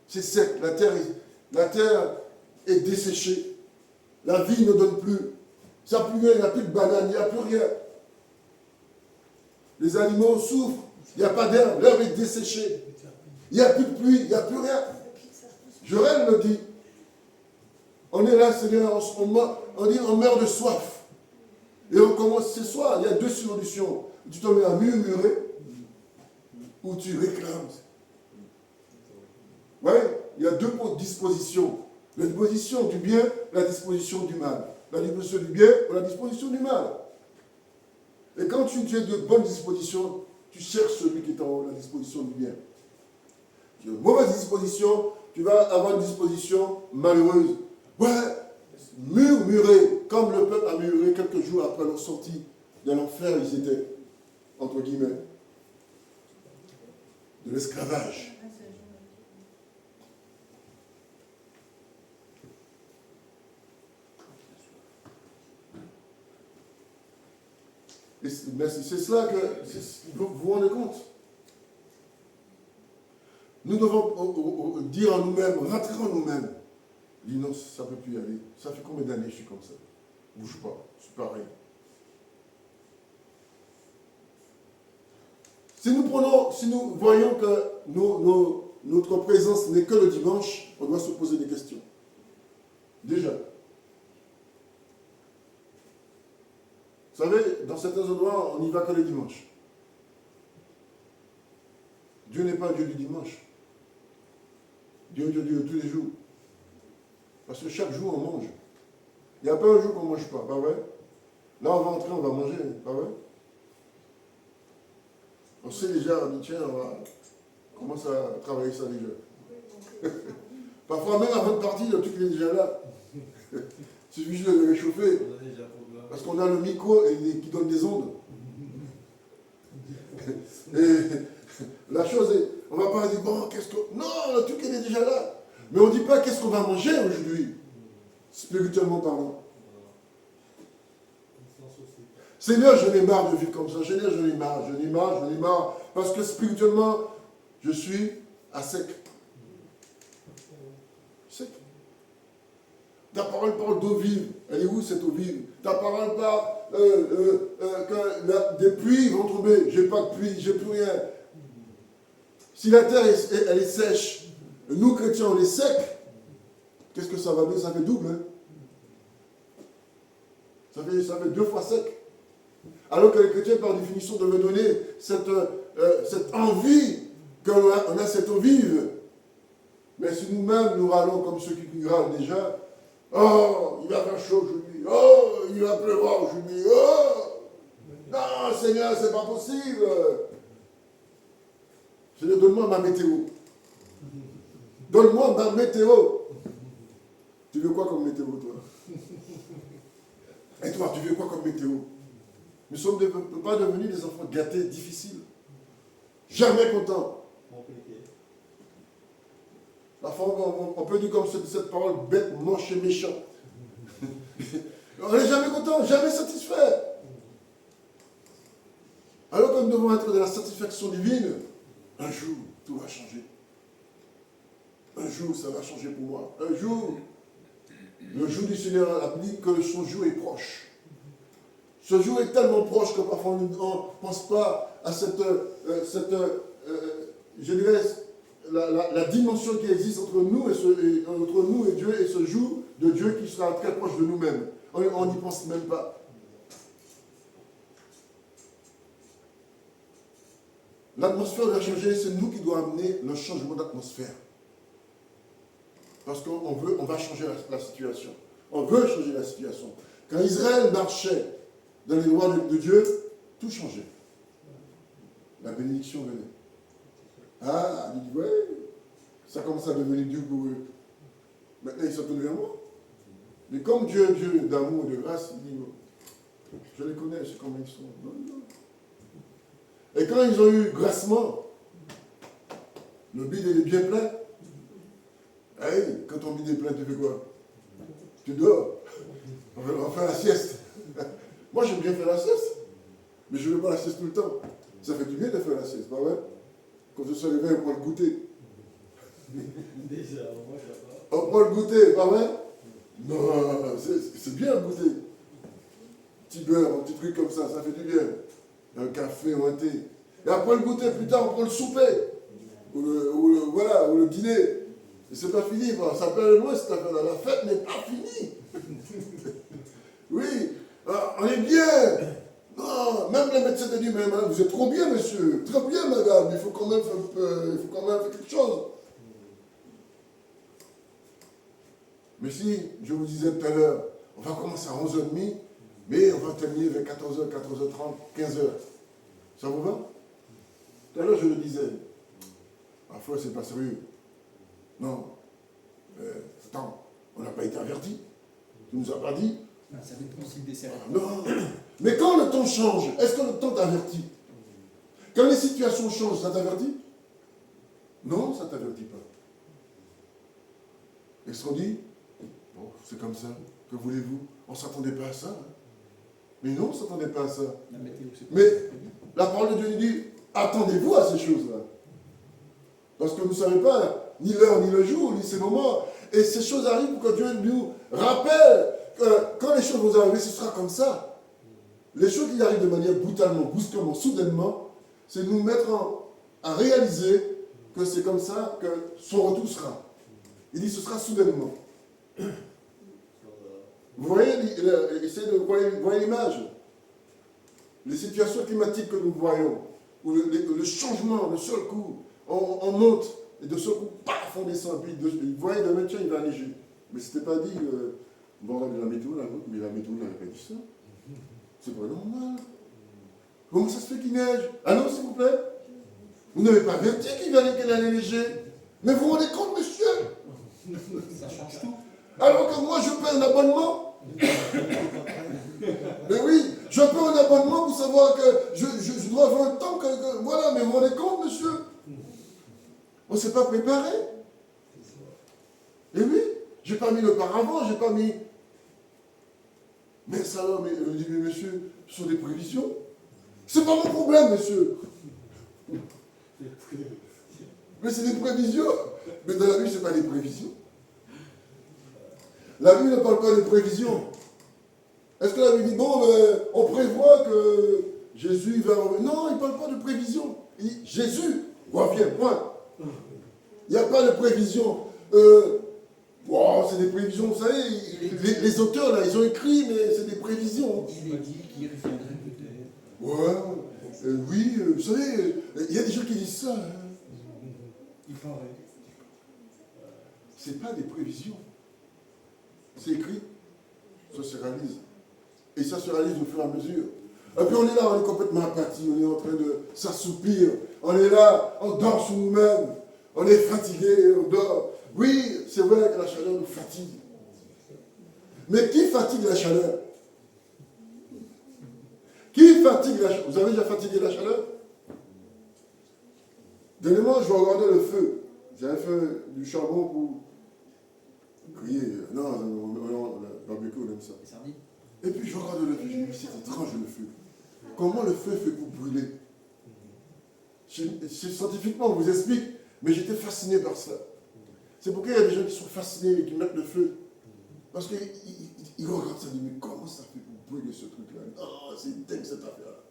C'est sec. La terre est desséchée. La vie ne donne plus. Ça plus rien, il n'y a plus de banane, il n'y a plus rien. Les animaux souffrent. Il n'y a pas d'herbe, l'herbe est desséchée. Il n'y a plus de pluie, il n'y a plus rien. Joël le dit. On est là, Seigneur, on dit on meurt de soif. Et on commence ce soir, il y a 2 solutions. Tu te mets à murmurer ou tu réclames. Oui, il y a 2 dispositions. La disposition du bien, la disposition du mal. La disposition du bien ou la disposition du mal. Et quand tu es de bonne disposition, tu cherches celui qui est en haut, la disposition du bien. Tu as une mauvaise disposition, tu vas avoir une disposition malheureuse. Ouais, murmurer, comme le peuple a murmuré quelques jours après leur sortie de l'enfer, ils étaient, entre guillemets, de l'esclavage. Mais c'est cela que vous vous rendez compte. Nous devons dire en nous-mêmes, rentrer en nous-mêmes. Dire non, ça ne peut plus y aller. Ça fait combien d'années que je suis comme ça? Bouge pas, c'est pareil. Si nous voyons que notre présence n'est que le dimanche, on doit se poser des questions. Déjà. Vous savez, dans certains endroits, on n'y va que le dimanche. Dieu n'est pas Dieu du dimanche. Dieu est Dieu de tous les jours. Parce que chaque jour, on mange. Il n'y a pas un jour qu'on ne mange pas vrai? Là, on va entrer, on va manger, pas vrai? On sait déjà, on dit, tiens, on commence à travailler ça déjà. Parfois, même avant de partir, le truc est déjà là. Il suffit juste de le réchauffer. Parce qu'on a le micro qui donne des ondes. Et la chose est, on ne va pas dire, bon, qu'est-ce que... Non, le truc est déjà là. Mais on ne dit pas qu'est-ce qu'on va manger aujourd'hui, spirituellement parlant. Seigneur, j'en ai marre de vivre comme ça. Seigneur, j'en ai marre. Parce que spirituellement, je suis à sec. Sec. Ta parole parle d'eau vive. Elle est où cette eau vive? Ta parole parle que des pluies vont tomber. J'ai pas de pluie, j'ai plus rien. Si la terre elle est sèche, nous chrétiens on est secs, qu'est-ce que ça va donner? Ça fait double. Hein? Ça fait 2 fois sec. Alors que les chrétiens, par définition, devaient donner cette envie, qu'on a cette eau vive. Mais si nous-mêmes, nous râlons comme ceux qui râlent déjà, oh, il va faire chaud aujourd'hui, oh, il va pleuvoir aujourd'hui, oh, non, Seigneur, c'est pas possible. Seigneur, donne-moi ma météo. Donne-moi ma météo. Tu veux quoi comme météo, toi? Et toi, tu veux quoi comme météo? Nous ne sommes pas devenus des enfants gâtés, difficiles. Jamais contents. Parfois, on peut dire comme cette parole bête, moche et méchant. On n'est jamais content, jamais satisfait. Alors que nous devons être dans la satisfaction divine, un jour, tout va changer. Un jour, ça va changer pour moi. Un jour, le jour du Seigneur a dit que son jour est proche. Ce jour est tellement proche que parfois on ne pense pas à je dirais, la dimension qui existe entre nous et Dieu, et ce jour de Dieu qui sera très proche de nous-mêmes. On n'y pense même pas. L'atmosphère doit changer, c'est nous qui devons amener le changement d'atmosphère. Parce qu'on va changer la situation. On veut changer la situation. Quand Israël marchait dans les lois de Dieu, tout changeait. La bénédiction venait. Ah, il dit, ouais, ça commence à devenir dur pour eux. Maintenant, ils sont tournés vers moi. Mais comme Dieu est Dieu d'amour et de grâce, il dit, je les connais, je sais comment ils sont. Non, non. Et quand ils ont eu grassement, le bide est bien plein. Hey, quand ton bide est plein, tu fais quoi? Tu dors. On va faire la sieste. Moi, j'aime bien faire la sieste. Mais je ne veux pas la sieste tout le temps. Ça fait du bien de faire la sieste, pas vrai? Quand je suis réveillé, on prend le goûter. Déjà, moi, j'adore. On prend le goûter, pas vrai? Non, c'est bien le goûter. Petit beurre, un petit truc comme ça fait du bien. Un café ou un thé. Et après le goûter, plus tard, on prend le souper. Ou le dîner. Et c'est pas fini, ça peut aller loin, cette affaire-là. La fête n'est pas finie. Oui, on est bien. Non, même les médecins te disent, mais madame, vous êtes trop bien, monsieur. Très bien, madame. Il faut quand même faire quelque chose. Mais si, je vous disais tout à l'heure, on va commencer à 11h30, mais on va terminer vers 14h, 14h30, 15h. Ça vous va? Tout à l'heure, je le disais. Parfois, c'est pas sérieux. Non. Attends, on n'a pas été averti. Tu nous as pas dit. Ça va être possible des séries. Non. Mais quand le temps change, est-ce que le temps t'avertit? Quand les situations changent, ça t'avertit? Non, ça ne t'avertit pas. Est-ce qu'on dit? Bon, c'est comme ça. Que voulez-vous? On ne s'attendait pas à ça. Hein. Mais non, on ne s'attendait pas à ça. Mais la parole de Dieu dit, attendez-vous à ces choses-là. Parce que vous ne savez pas ni l'heure, ni le jour, ni ces moments. Et ces choses arrivent pour que Dieu nous rappelle que quand les choses vont arriver, ce sera comme ça. Les choses qui arrivent de manière brutalement, brusquement, soudainement, c'est nous mettre à réaliser que c'est comme ça que son retour sera. Il dit, ce sera soudainement. Vous voyez, essayez de voir l'image. Les situations climatiques que nous voyons, où le changement, le seul coup, on monte, et de ce coup, paf, on descend. Puis vous voyez, demain, tiens, il va neiger. Mais ce n'était pas dit, bon, de la météo, mais la météo n'avait pas dit ça. C'est pas normal. Comment ça se fait qu'il neige? Allô, s'il vous plaît? Vous n'avez pas averti qu'il allait neiger? Mais vous vous rendez compte, monsieur? Ça change tout. Alors que moi, je paie un abonnement. Mais oui, je paie un abonnement pour savoir que je dois avoir un temps que voilà, mais vous vous rendez compte, monsieur? On ne s'est pas préparé. Et oui, j'ai pas mis le paravent, j'ai pas mis. Mais ça alors, mais monsieur, ce sont des prévisions. C'est pas mon problème, monsieur. Mais c'est des prévisions. Mais dans la Bible, ce n'est pas des prévisions. La Bible ne parle pas de prévisions. Est-ce que la Bible dit, bon, on prévoit que Jésus va revenir? Non, il ne parle pas de prévision. Il dit, Jésus revient, point. Il n'y a pas de prévision. Oh, c'est des prévisions, vous savez, les auteurs, là, ils ont écrit, mais c'est des prévisions. Il est dit qu'il reviendrait peut-être. Ouais, oui, vous savez, il y a des gens qui disent ça. Hein. Il paraît. C'est pas des prévisions. C'est écrit, ça se réalise. Et ça se réalise au fur et à mesure. Et puis on est là, on est complètement apathie, on est en train de s'assoupir. On est là, on dort sur nous-mêmes. On est fatigué, on dort. Oui, c'est vrai que la chaleur nous fatigue. Mais qui fatigue la chaleur? Qui fatigue la chaleur? Vous avez déjà fatigué la chaleur? Dernièrement, je regardais le feu. J'avais fait du charbon pour griller. Non, le barbecue, on aime ça. Et puis je regardais le feu, je me dis, c'est étrange le feu. Comment le feu fait pour brûler? Scientifiquement, on vous explique, mais j'étais fasciné par ça. C'est pourquoi il y a des gens qui sont fascinés et qui mettent le feu. Parce qu'ils regardent ça, ils disent, mais comment ça fait pour brûler ce truc-là? Oh, c'est dingue cette affaire-là.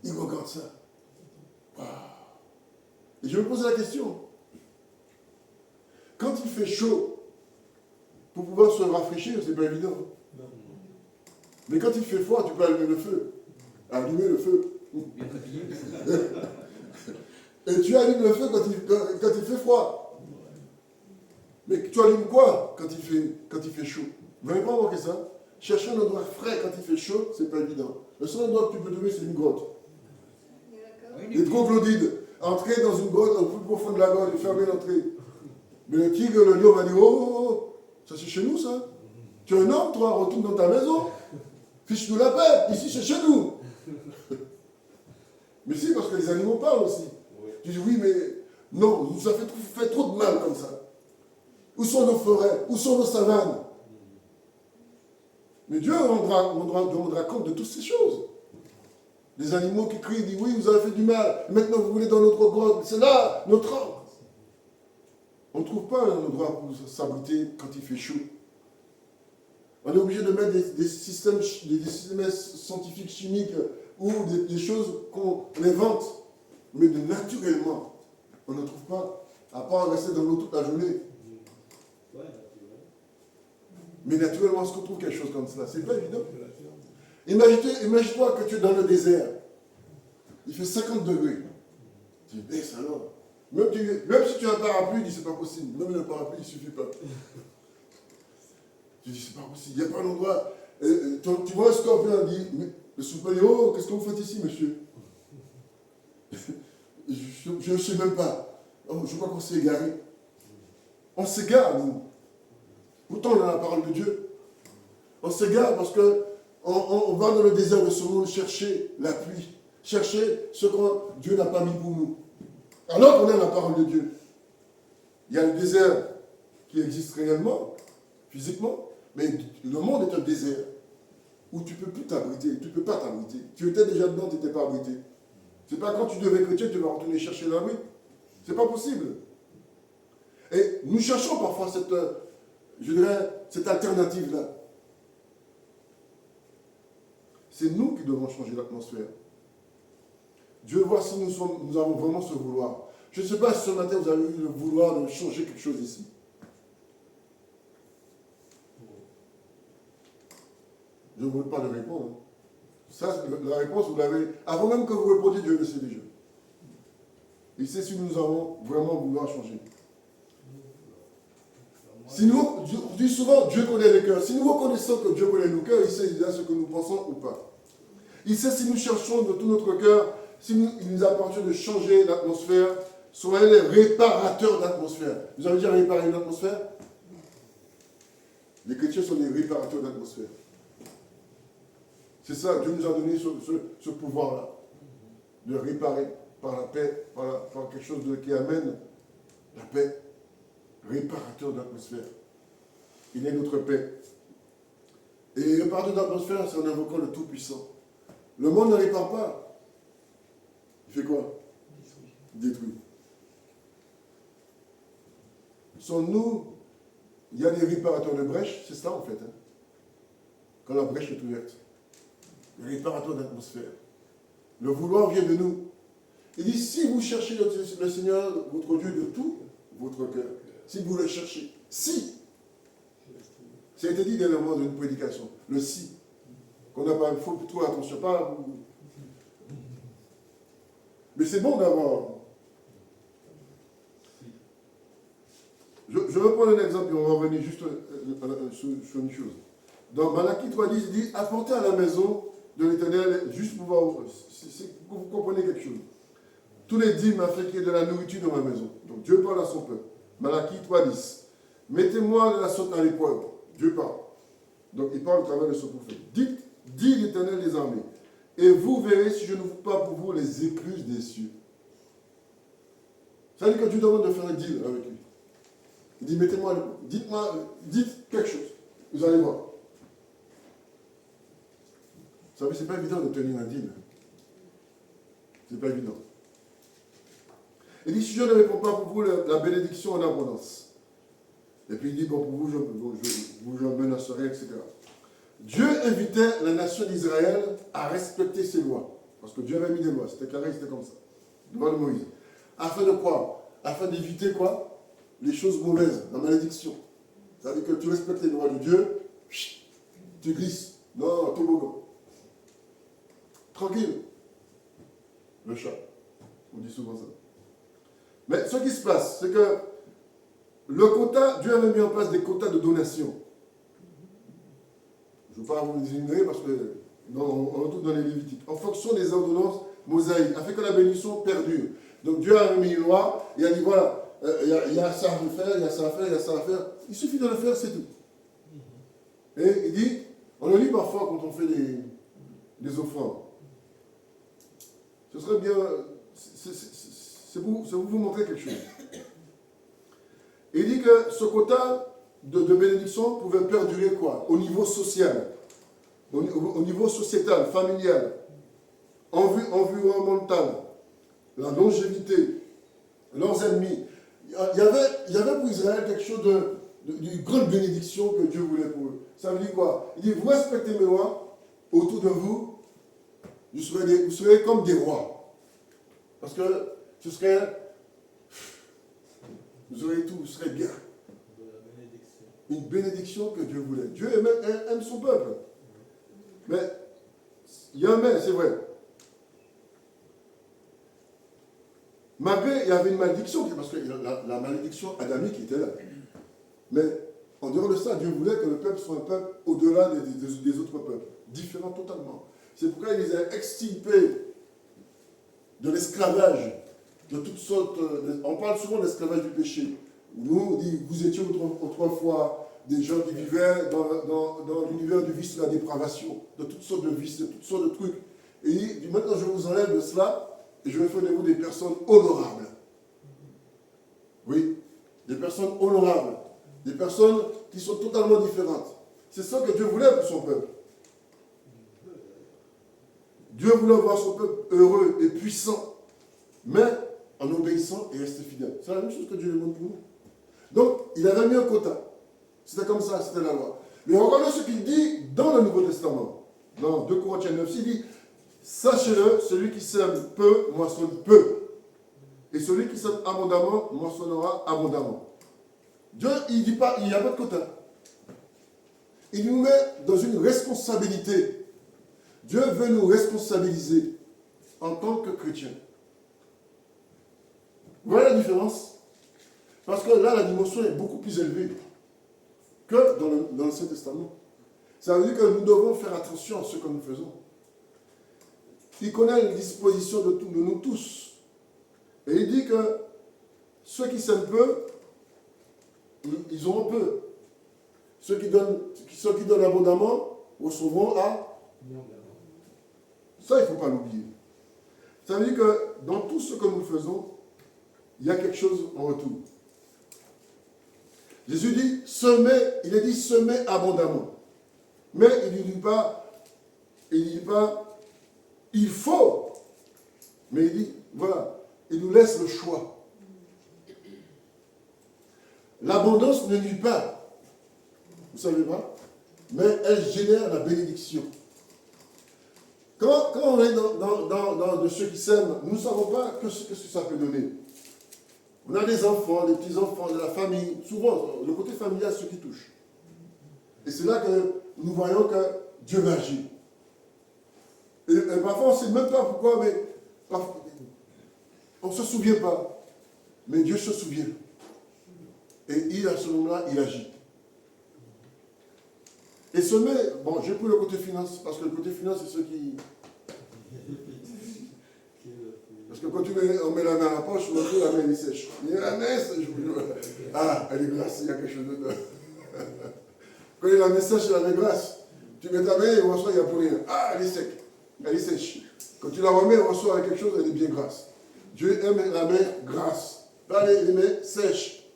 Ils regardent ça. Wow. Et je me pose la question. Quand il fait chaud, pour pouvoir se rafraîchir, c'est pas évident. Mais quand il fait froid, tu peux allumer le feu. Allumer le feu. Et tu allumes le feu quand il fait froid. Mais tu allumes quoi quand il fait chaud? Vous n'avez pas remarqué ça? Chercher un endroit frais quand il fait chaud, c'est pas évident. Le seul endroit que tu peux trouver, c'est une grotte. Les troglodytes. Entrer dans une grotte au plus profond de la grotte et fermer l'entrée. Mais le tigre, le lion va dire, oh, ça c'est chez nous ça. Tu es un homme, toi, retourne dans ta maison. Fiche-nous la paix, ici c'est chez nous. Mais si, parce que les animaux parlent aussi. Tu dis, oui, mais non, nous ça fait trop de mal comme ça. Où sont nos forêts? Où sont nos savanes? Mais Dieu rendra compte de toutes ces choses. Les animaux qui crient, disent, oui, vous avez fait du mal. Maintenant, vous voulez dans notre grotte. C'est là, notre âme. On ne trouve pas un endroit pour s'abriter quand il fait chaud. On est obligé de mettre des systèmes scientifiques, chimiques, ou des choses qu'on invente. Mais naturellement, on ne trouve pas, à part rester dans l'eau toute la journée. Mais naturellement, est-ce qu'on trouve quelque chose comme cela? C'est pas évident. Imagine-toi que tu es dans le désert. Il fait 50 degrés. Tu dis, ça alors. Même si tu as un parapluie, il dit, c'est pas possible. Même le parapluie, il ne suffit pas. Tu dis, c'est pas possible. Il n'y a pas d'endroit. Tu vois un scorpion, il dit, mais le souper dit, oh, qu'est-ce que vous faites ici, monsieur? Je ne sais même pas. Oh, je crois qu'on s'est égaré. On s'égare, nous. Pourtant, on a la parole de Dieu. On s'égare parce qu'on va dans le désert de ce monde chercher la pluie, chercher ce que Dieu n'a pas mis pour nous. Alors qu'on a la parole de Dieu. Il y a le désert qui existe réellement, physiquement, mais le monde est un désert où tu ne peux plus t'abriter, tu ne peux pas t'abriter. Tu étais déjà dedans, tu n'étais pas abrité. Ce n'est pas quand tu deviens chrétien que tu vas retourner chercher l'abri. Ce n'est pas possible. Et nous cherchons parfois cette alternative-là. C'est nous qui devons changer l'atmosphère. Dieu voit si nous avons vraiment ce vouloir. Je ne sais pas si ce matin vous avez eu le vouloir de changer quelque chose ici. Je ne vous demande pas de répondre. Ça, la réponse, vous l'avez. Avant même que vous répondiez, Dieu le sait déjà. Il sait si nous avons vraiment vouloir changer. Si nous, je dis souvent, Dieu connaît les cœurs. Si nous reconnaissons que Dieu connaît nos cœurs, il sait déjà ce que nous pensons ou pas. Il sait si nous cherchons de tout notre cœur, il nous appartient de changer l'atmosphère, soyez les réparateurs d'atmosphère. Vous avez déjà réparé une atmosphère? Les chrétiens sont des réparateurs d'atmosphère. C'est ça, Dieu nous a donné ce pouvoir-là, de réparer par la paix, par quelque chose qui amène la paix. Réparateur d'atmosphère. Il est notre paix. Et réparateur d'atmosphère, c'est en invoquant le Tout-Puissant. Le monde ne répare pas. Il fait quoi? Détruit. Sont-nous, il y a des réparateurs de brèches, c'est ça en fait. Hein, quand la brèche est ouverte. Le réparateur d'atmosphère. Le vouloir vient de nous. Il dit, si vous cherchez le Seigneur, votre Dieu, de tout votre cœur, si vous le cherchez, si, Ça a été dit dernièrement dans une prédication. Le si. Qu'on n'a pas, il faut trop attention. Pas, mais c'est bon d'avoir. Je vais prendre un exemple et on va revenir juste sur une chose. Dans Malachie 3.10, il dit apportez à la maison de l'Éternel, juste pour voir, vous comprenez quelque chose. Tous les dîmes afin qu'il y ait de la nourriture dans ma maison. Donc Dieu parle à son peuple. Malachie 3.10. Mettez-moi de la sorte à l'épreuve. Dieu parle. Donc il parle au travers de son prophète. Dit l'Éternel des armées. Et vous verrez si je n'ouvre pas pour vous les écluses des cieux. Ça veut dire que Dieu demande de faire un deal avec lui. Il dit, dites quelque chose. Vous allez voir. Vous savez, ce n'est pas évident de tenir un deal. Ce n'est pas évident. Il dit, si je ne réponds pas pour vous la bénédiction en abondance. Et puis il dit, bon, pour vous, je menacerai, etc. Dieu invitait la nation d'Israël à respecter ses lois. Parce que Dieu avait mis des lois. C'était carré, c'était comme ça. Devant de Moïse. Afin de quoi? Afin d'éviter quoi? Les choses mauvaises, la malédiction. Ça veut dire que tu respectes les lois de Dieu, tu glisses. Non, toboggan. Tranquille. Le chat. On dit souvent ça. Mais ce qui se passe, c'est que le quota, Dieu avait mis en place des quotas de donation. Je ne veux pas vous énumérer parce que on retrouve dans les Lévitiques. En fonction des ordonnances mosaïques, afin que la bénédiction perdure. Donc Dieu a mis une loi et a dit voilà, il y a ça à faire, il y a ça à faire, il y a ça à faire. Il suffit de le faire, c'est tout. Et il dit, on le lit parfois quand on fait des offrandes. Ce serait bien, c'est pour vous montrer quelque chose. Et il dit que ce quota de bénédiction pouvait perdurer quoi? Au niveau social, au niveau sociétal, familial, environnemental, la longévité, leurs ennemis. Il y avait pour Israël quelque chose de grande bénédiction que Dieu voulait pour eux. Ça veut dire quoi? Il dit, vous respectez mes lois, autour de vous, vous serez comme des rois. Parce que vous aurez tout, vous serez bien. Une bénédiction que Dieu voulait. Dieu aime son peuple. Mais, il y a un mais, c'est vrai. Malgré, il y avait une malédiction, parce que la malédiction adamique était là. Mais, en dehors de ça, Dieu voulait que le peuple soit un peuple au-delà des autres peuples. Différent totalement. C'est pourquoi il les a extirpés de l'esclavage, de toutes sortes. On parle souvent de l'esclavage du péché. Nous, vous étiez autrefois des gens qui vivaient dans l'univers du vice et de la dépravation, de toutes sortes de vices, de toutes sortes de trucs. Et il dit, maintenant je vous enlève de cela, et je vais faire de vous des personnes honorables. Oui, des personnes honorables, des personnes qui sont totalement différentes. C'est ça que Dieu voulait pour son peuple. Dieu voulait voir son peuple heureux et puissant, mais en obéissant et resté fidèle. C'est la même chose que Dieu demande pour nous. Donc, il avait mis un quota. C'était comme ça, c'était la loi. Mais regardez ce qu'il dit dans le Nouveau Testament. Dans 2 Corinthiens 9, il dit, sachez-le, celui qui sème peu, moissonne peu. Et celui qui sème abondamment, moissonnera abondamment. Dieu, il ne dit pas, il n'y a pas de quota. Il nous met dans une responsabilité. Dieu veut nous responsabiliser en tant que chrétiens. Vous voyez la différence? Parce que là, la dimension est beaucoup plus élevée que dans l'Ancien Testament. Ça veut dire que nous devons faire attention à ce que nous faisons. Il connaît les dispositions de nous tous. Et il dit que ceux qui s'aiment peu, ils auront peu. Ceux qui donnent abondamment recevront à... Ça, il ne faut pas l'oublier. Ça veut dire que dans tout ce que nous faisons, il y a quelque chose en retour. Jésus dit, il est dit semer abondamment. Mais il ne dit pas, il faut. Mais il dit, voilà, il nous laisse le choix. L'abondance ne nuit pas. Vous ne savez pas? Mais elle génère la bénédiction. Quand on est dans de ceux qui s'aiment, nous ne savons pas ce que ça peut donner. On a des enfants, des petits-enfants, de la famille. Souvent, le côté familial, ce qui touche. Et c'est là que nous voyons que Dieu va agir. Et parfois, on ne sait même pas pourquoi, mais parfois, on ne se souvient pas. Mais Dieu se souvient. Et à ce moment-là, il agit. Et se met, bon, j'ai pris le côté finance, parce que le côté finance, c'est ce qui... Parce que quand on met la main à la poche, on trouve la main elle est sèche. Mais la main sèche, ah, elle est grasse, il y a quelque chose dedans. Quand il y a la main sèche, elle est grasse. Tu mets ta main et on reçoit, il n'y a plus rien. Ah, elle est sec, elle est sèche. Quand tu la remets, on reçoit avec quelque chose, elle est bien grasse. Dieu aime la main grasse, pas les mains sèches.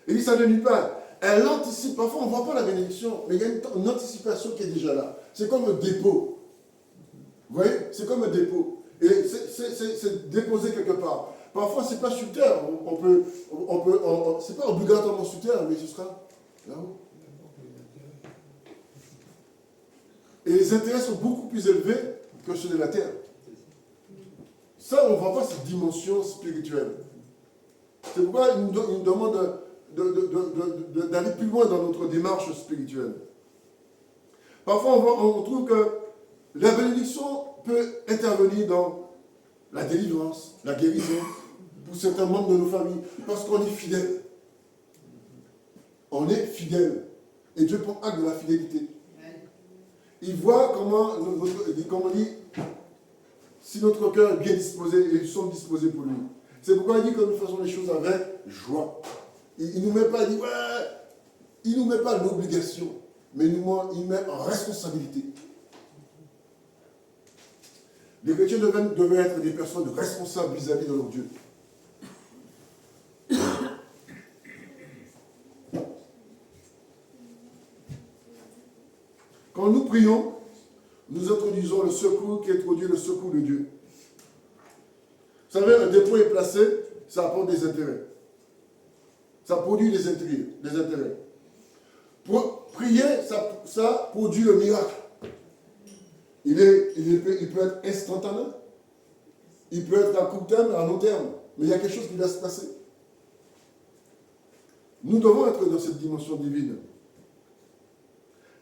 Il dit, ça ne nuit pas. Elle anticipe, parfois on ne voit pas la bénédiction, mais il y a une anticipation qui est déjà là. C'est comme un dépôt. Vous voyez, c'est comme un dépôt. Et c'est déposé quelque part. Parfois, ce n'est pas sur terre. C'est pas obligatoirement sur terre, mais ce sera là-haut. Et les intérêts sont beaucoup plus élevés que ceux de la terre. Ça, on ne voit pas cette dimension spirituelle. C'est pourquoi il nous demande d'aller plus loin dans notre démarche spirituelle. Parfois, on trouve que la bénédiction peut intervenir dans la délivrance, la guérison, pour certains membres de nos familles, parce qu'on est fidèle. On est fidèle. Et Dieu prend acte de la fidélité. Il voit comment on dit, si notre cœur est bien disposé, et nous sommes disposés pour lui. C'est pourquoi il dit que nous faisons les choses avec joie. Il ne nous met pas, il nous met pas l'obligation, mais il met en responsabilité. Les chrétiens devaient être des personnes responsables vis-à-vis de leur Dieu. Quand nous prions, nous introduisons le secours qui introduit le secours de Dieu. Vous savez, un dépôt est placé, ça apporte des intérêts. Ça produit des intérêts. Pour prier, ça produit le miracle. Il peut être instantané. Il peut être à court terme, à long terme. Mais il y a quelque chose qui va se passer. Nous devons être dans cette dimension divine.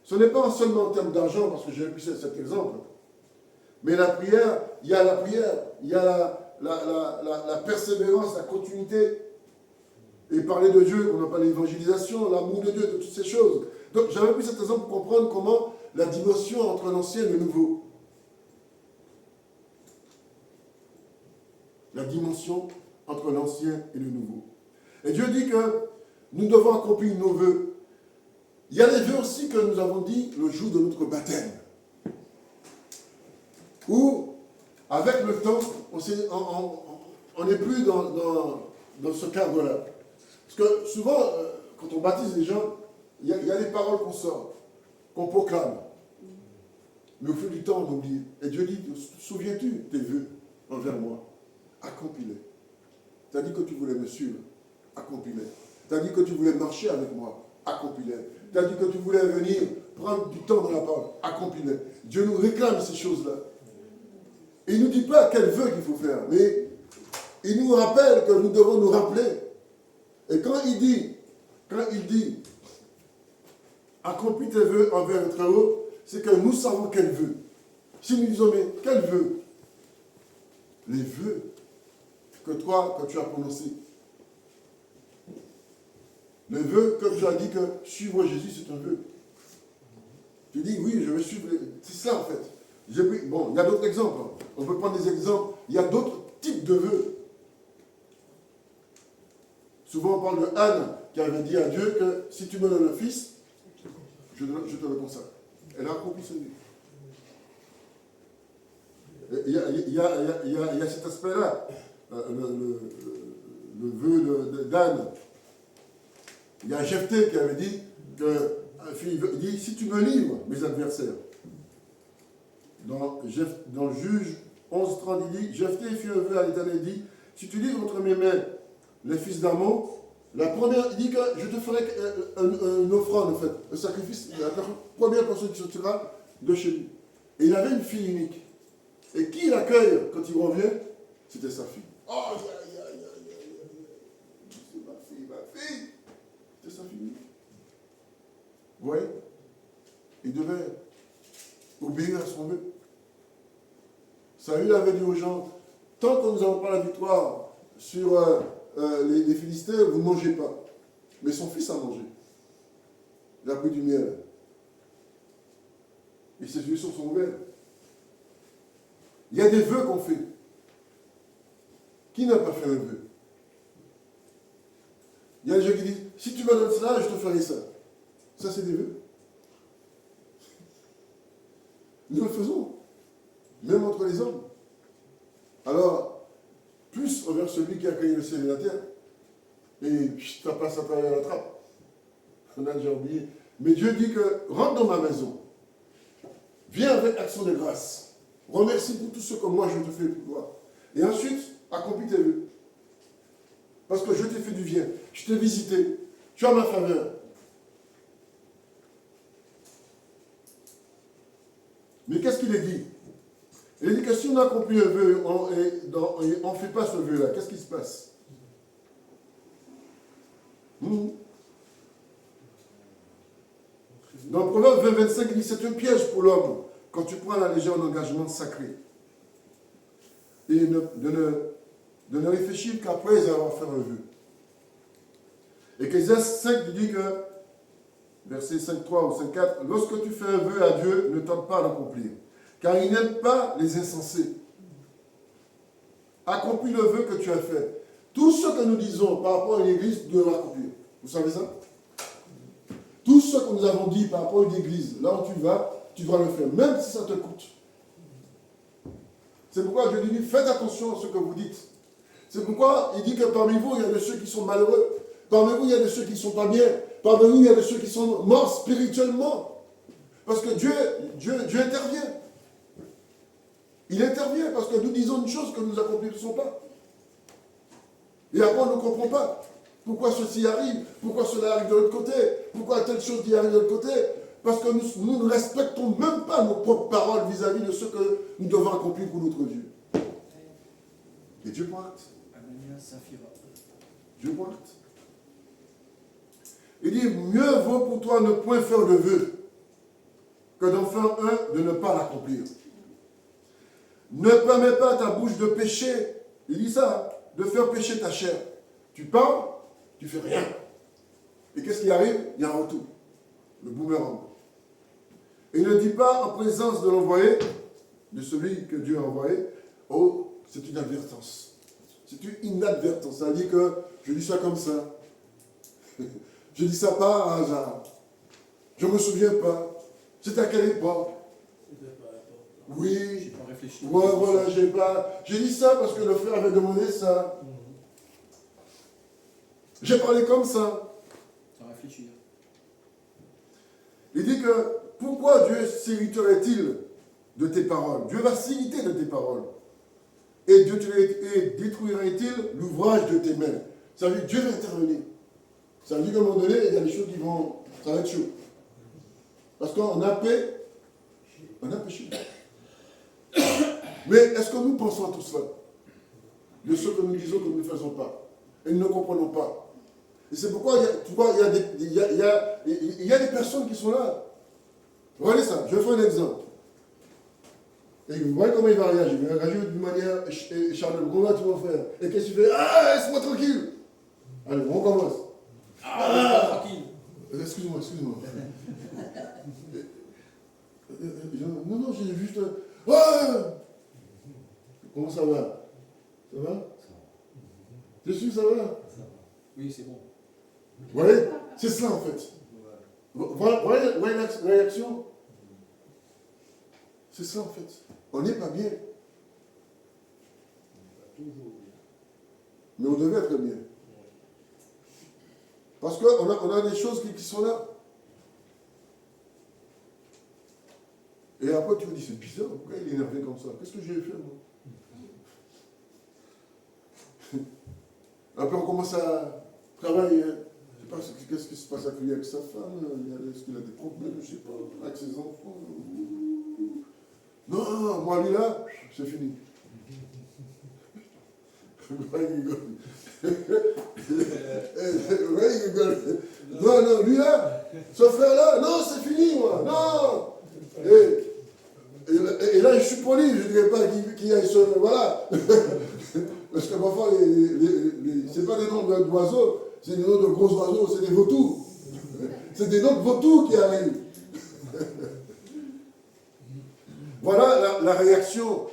Ce n'est pas seulement en termes d'argent, parce que j'ai pris cet exemple. Mais la prière, il y a la prière, il y a la persévérance, la continuité. Et parler de Dieu, on a parlé d'évangélisation, l'amour de Dieu, de toutes ces choses. Donc j'avais pris cet exemple pour comprendre comment la dimension entre l'ancien et le nouveau. La dimension entre l'ancien et le nouveau. Et Dieu dit que nous devons accomplir nos vœux. Il y a les vœux aussi que nous avons dit le jour de notre baptême. Où, avec le temps, on n'est plus dans ce cadre-là. Parce que souvent, quand on baptise les gens, il y a des paroles qu'on sort, qu'on proclame. Mais au fil du temps, on oublie. Et Dieu dit, souviens-tu tes vœux envers moi? Accomplis-les. Tu as dit que tu voulais me suivre. Accomplis-les. Tu as dit que tu voulais marcher avec moi. Accomplis-les. Tu as dit que tu voulais venir prendre du temps dans la parole. Accomplis-les. Dieu nous réclame ces choses-là. Il ne nous dit pas quel vœu qu'il faut faire, mais il nous rappelle que nous devons nous rappeler. Et quand il dit, accomplis tes vœux envers le Très-Haut, c'est que nous savons quel vœu. Si nous disons, mais quel vœu? Les vœux que tu as prononcés. Le vœu que tu as dit que suivre Jésus, c'est un vœu. Tu dis, oui, je vais suivre. C'est ça en fait. Bon, il y a d'autres exemples. On peut prendre des exemples. Il y a d'autres types de vœux. Souvent, on parle de Anne qui avait dit à Dieu que si tu me donnes le fils, je te le consacre. Elle a accompli ce vœu. Il y a cet aspect-là, le vœu d'Anne. Il y a Jephthé qui avait dit il dit, si tu me livres mes adversaires. Dans le Juge 11:30, il dit, Jephthé fit un vœu à l'Éternel, il dit, si tu livres entre mes mains les fils d'Ammon, la première, il dit que je te ferai une offrande, en fait, un sacrifice, la première personne qui sortira de chez lui. Et il avait une fille unique. Et qui l'accueille quand il revient? C'était sa fille. Oh, c'est ma fille. C'était sa fille unique. Vous voyez? Il devait obéir à son vœu. Saül avait dit aux gens, tant que nous n'avons pas la victoire sur les Philistins, vous ne mangez pas. Mais son fils a mangé. Il a pris du miel. Il s'est joué sur son verre. Il y a des vœux qu'on fait. Qui n'a pas fait un vœu? Il y a des gens qui disent, si tu me donnes cela, je te ferai ça. Ça, c'est des vœux. Nous le faisons, même entre les hommes. Alors, plus envers celui qui a créé le ciel et la terre, et ça passe à travers la trappe. On a déjà oublié. Mais Dieu dit que, rentre dans ma maison, viens avec action de grâce, remercie pour tout ce que moi je te fais pour toi. Et ensuite, accomplis tes vœux. Parce que je t'ai fait du bien, je t'ai visité, tu as ma faveur. Mais qu'est-ce qu'il est dit? Il dit que si on accomplit un vœu et on ne fait pas ce vœu-là, qu'est-ce qui se passe? Dans Proverbe 20-25, il dit c'est un piège pour l'homme quand tu prends à la légère un engagement sacré. Et de ne réfléchir qu'après avoir fait un vœu. Et qu'Ecclésiaste 5 dit que, verset 5.3 ou 5.4, lorsque tu fais un vœu à Dieu, ne tente pas à l'accomplir, car il n'aime pas les insensés. Accomplis le vœu que tu as fait. Tout ce que nous disons par rapport à l'église, nous devons l'accomplir. Vous savez ça? Tout ce que nous avons dit par rapport à une église, là où tu vas, tu dois le faire, même si ça te coûte. C'est pourquoi je lui dis, faites attention à ce que vous dites. C'est pourquoi il dit que parmi vous, il y a de ceux qui sont malheureux. Parmi vous, il y a de ceux qui ne sont pas bien. Parmi vous, il y a de ceux qui sont morts spirituellement. Parce que Dieu intervient. Il intervient parce que nous disons une chose que nous n'accomplissons pas. Et après, on ne comprend pas. Pourquoi ceci arrive? Pourquoi cela arrive de l'autre côté? Pourquoi telle chose qui arrive de l'autre côté? Parce que nous ne respectons même pas nos propres paroles vis-à-vis de ce que nous devons accomplir pour notre Dieu. Et Dieu pointe. Dieu pointe. Il dit, mieux vaut pour toi ne point faire de vœu que d'en faire un de ne pas l'accomplir. Ne permets pas à ta bouche de pécher, il dit ça, de faire pécher ta chair. Tu parles, tu fais rien. Et qu'est-ce qui arrive? Il y a un retour. Le boomerang. Et il ne dit pas en présence de l'envoyé, de celui que Dieu a envoyé, oh, c'est une advertence. C'est une inadvertance. Ça dit que je dis ça comme ça. Je dis ça pas à hasard. Je ne me souviens pas. C'était à quelle époque? Oui. J'ai pas réfléchi. Ouais, voilà, j'ai dit ça parce que le frère avait demandé ça. J'ai parlé comme ça. Sans réfléchir. Il dit que pourquoi Dieu s'irriterait-il de tes paroles? Dieu va s'irriter de tes paroles. Et détruirait-il l'ouvrage de tes mains? Ça veut dire que Dieu va intervenir. Ça veut dire qu'à un moment donné, il y a des choses qui vont... Ça va être chaud. Parce qu'on a péché. Mais est-ce que nous pensons à tout cela? De ce que nous disons que nous ne faisons pas. Et nous ne comprenons pas. Et c'est pourquoi il y a des personnes qui sont là. Regardez ça, je vais faire un exemple. Et vous voyez comment il va réagir. Il va réagir d'une manière charnelle. Comment tu vas faire? Et qu'est-ce que tu fais? Ah, laisse-moi tranquille. Allez, on commence. Tranquille. Excuse-moi. Non, j'ai juste... Ah! Comment ça va? Ça va? Je suis, ça va? Oui, c'est bon. Vous voyez? C'est cela en fait. Voilà la réaction. C'est ça en fait. On n'est pas bien. Mais on devait être bien. Parce qu'on a des choses qui sont là. Et après tu me dis, c'est bizarre, pourquoi il est énervé comme ça? Qu'est-ce que j'ai fait moi? Après on commence à travailler. Je ne sais pas qu'est-ce qui se passe avec sa femme. Est-ce qu'il a des problèmes, je ne sais pas, avec ses enfants. Non, moi lui là, c'est fini. Ouais, il rigole. Ouais, il rigole. Non, lui là, Ce frère-là, non, c'est fini, moi. Non. Et là, je suis poli, je ne dirais pas qu'il aille se... Voilà. Parce que parfois, ce n'est pas des noms d'oiseaux, c'est des noms de gros oiseaux, c'est des vautours. C'est des noms de vautours qui arrivent. Voilà la réaction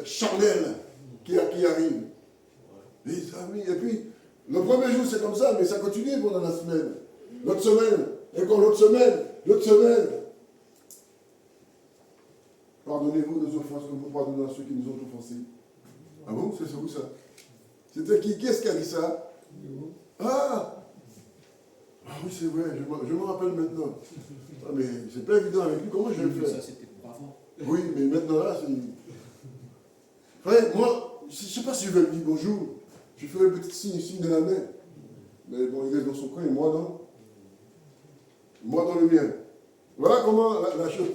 charnelle qui arrive. Les amis, et puis, le premier jour, c'est comme ça, mais ça continue pendant la semaine. L'autre semaine, et encore l'autre semaine, l'autre semaine. Pardonnez-vous nos offenses comme vous pardonnez à ceux qui nous ont offensés. Ah bon, c'est où ça? C'était qui? Qu'est-ce qui a dit ça? Ah oui, c'est vrai, je me rappelle maintenant. Ah, mais c'est pas évident avec lui, comment je vais le faire? Ça, c'était avant. Oui, mais maintenant là, c'est... Frère, moi, je ne sais pas si je vais lui dire bonjour. Je ferai un petit signe de la main. Mais bon, il reste dans son coin et moi non. Moi dans le mien. Voilà comment la chose...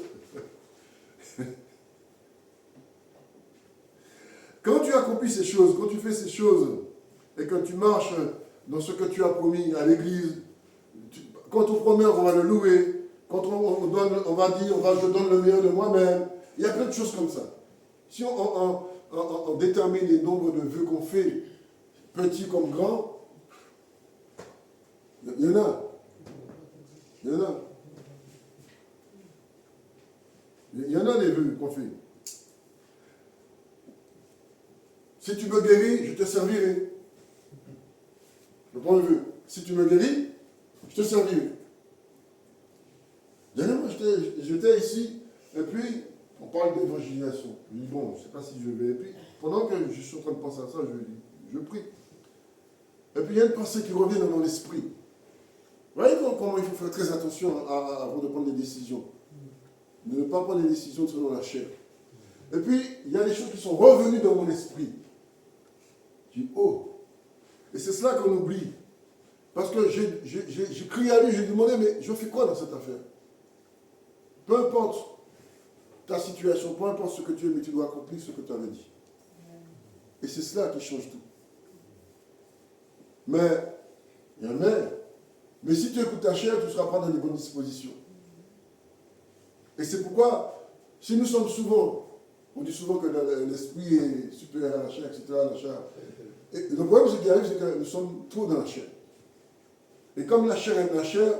Quand tu accomplis ces choses, quand tu fais ces choses, et que tu marches dans ce que tu as promis à l'église, quand on promet, on va le louer, quand on va dire, je donne le meilleur de moi-même, il y a plein de choses comme ça. Si on détermine les nombres de vœux qu'on fait, petits comme grands, il y en a. Il y en a. Il y en a des vœux qu'on fait. Si tu me guéris, je te servirai. Le premier vœu. Si tu me guéris, je te servirai. Dernièrement, j'étais ici, et puis, on parle d'évangélisation. Je dis, bon, je ne sais pas si je vais. Et puis, pendant que je suis en train de penser à ça, je prie. Et puis, il y a une pensée qui revient dans mon esprit. Vous voyez comment il faut faire très attention avant de prendre des décisions. De ne pas prendre des décisions selon la chair. Et puis, il y a des choses qui sont revenues dans mon esprit. Je dis, oh. Et c'est cela qu'on oublie. Parce que j'ai crié à lui, j'ai demandé, mais je fais quoi dans cette affaire? Peu importe ta situation, peu importe ce que tu es, mais tu dois accomplir ce que tu avais dit. Et c'est cela qui change tout. Mais, il y a un mais si tu écoutes ta chair, tu ne seras pas dans les bonnes dispositions. Et c'est pourquoi, si nous sommes souvent, on dit souvent que l'esprit est supérieur à la chair, etc. La chair. Et le problème, ce qui arrive, c'est que nous sommes trop dans la chair. Et comme la chair aime la chair,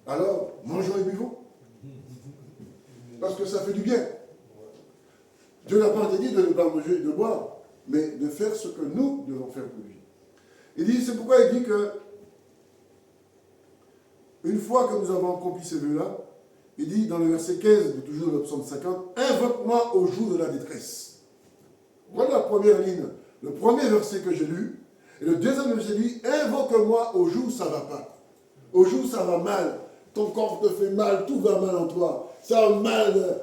alors mangeons et buvons. Parce que ça fait du bien. Dieu n'a pas dit de ne pas manger et de boire, mais de faire ce que nous devons faire pour lui. Il dit, c'est pourquoi il dit que, une fois que nous avons accompli ces vœux-là, il dit dans le verset 15, de toujours dans le psaume 50, invoque-moi au jour de la détresse. Voilà la première ligne, le premier verset que j'ai lu. Et le deuxième verset dit, invoque-moi au jour où ça ne va pas. Au jour où ça va mal. Ton corps te fait mal, tout va mal en toi. Ça va mal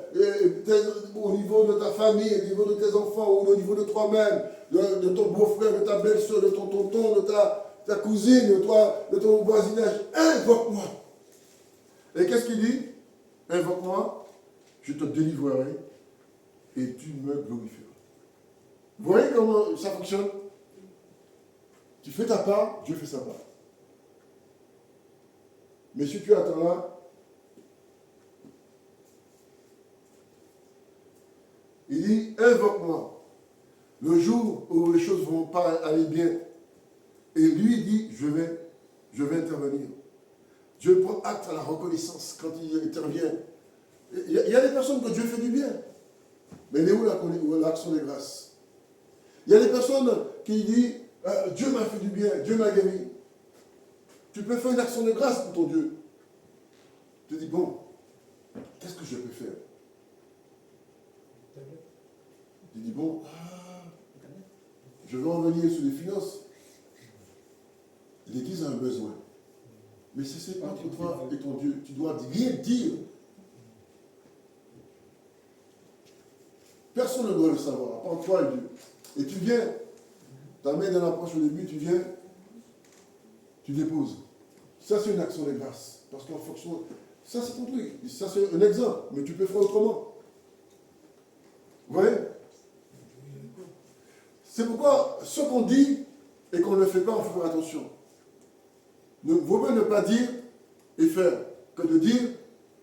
au niveau de ta famille, au niveau de tes enfants, au niveau de toi-même, de ton beau-frère, de ta belle-soeur, de ton tonton, de ta cousine, de ton voisinage. Invoque-moi. Et qu'est-ce qu'il dit? Invoque-moi, je te délivrerai et tu me glorifieras. Vous voyez comment ça fonctionne? Tu fais ta part, Dieu fait sa part. Mais si tu attends là, il dit, invoque-moi. Le jour où les choses ne vont pas aller bien, et lui dit, je vais intervenir. Dieu prend acte à la reconnaissance quand il intervient. Il y a des personnes que Dieu fait du bien. Mais il est où l'action des grâces? Il y a des personnes qui disent, Dieu m'a fait du bien, Dieu m'a guéri. Tu peux faire une action de grâce pour ton Dieu. Tu dis, bon, qu'est-ce que je peux faire? Tu dis, bon, je vais revenir sur les finances. L'Église a un besoin. Mais si c'est entre toi et ton Dieu, tu dois rien dire. Personne ne doit le savoir, à part toi et Dieu. Et tu viens, ta main dans l'approche au début, tu viens, tu déposes. Ça, c'est une action de grâce. Parce qu'en fonction, ça c'est ton truc. Ça c'est un exemple, mais tu peux faire autrement. Vous voyez? C'est pourquoi ce qu'on dit et qu'on ne le fait pas, il faut faire attention. Il vaut mieux ne pas dire et faire que de dire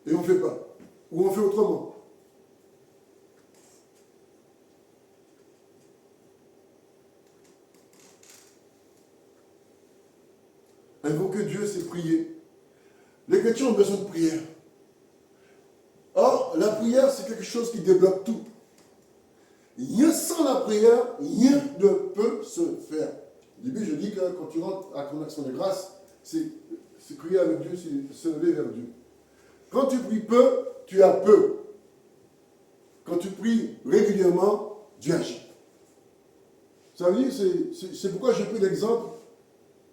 et on ne fait pas. Ou on fait autrement. Invoquer Dieu, c'est prier. Les chrétiens ont besoin de prière. Or, la prière, c'est quelque chose qui débloque tout. Rien sans la prière, rien ne peut se faire. Au début, je dis que quand tu rentres à ton action de grâce, c'est prier avec Dieu, c'est se lever vers Dieu. Quand tu pries peu, tu as peu. Quand tu pries régulièrement, Dieu agit. Ça veut dire, c'est pourquoi j'ai pris l'exemple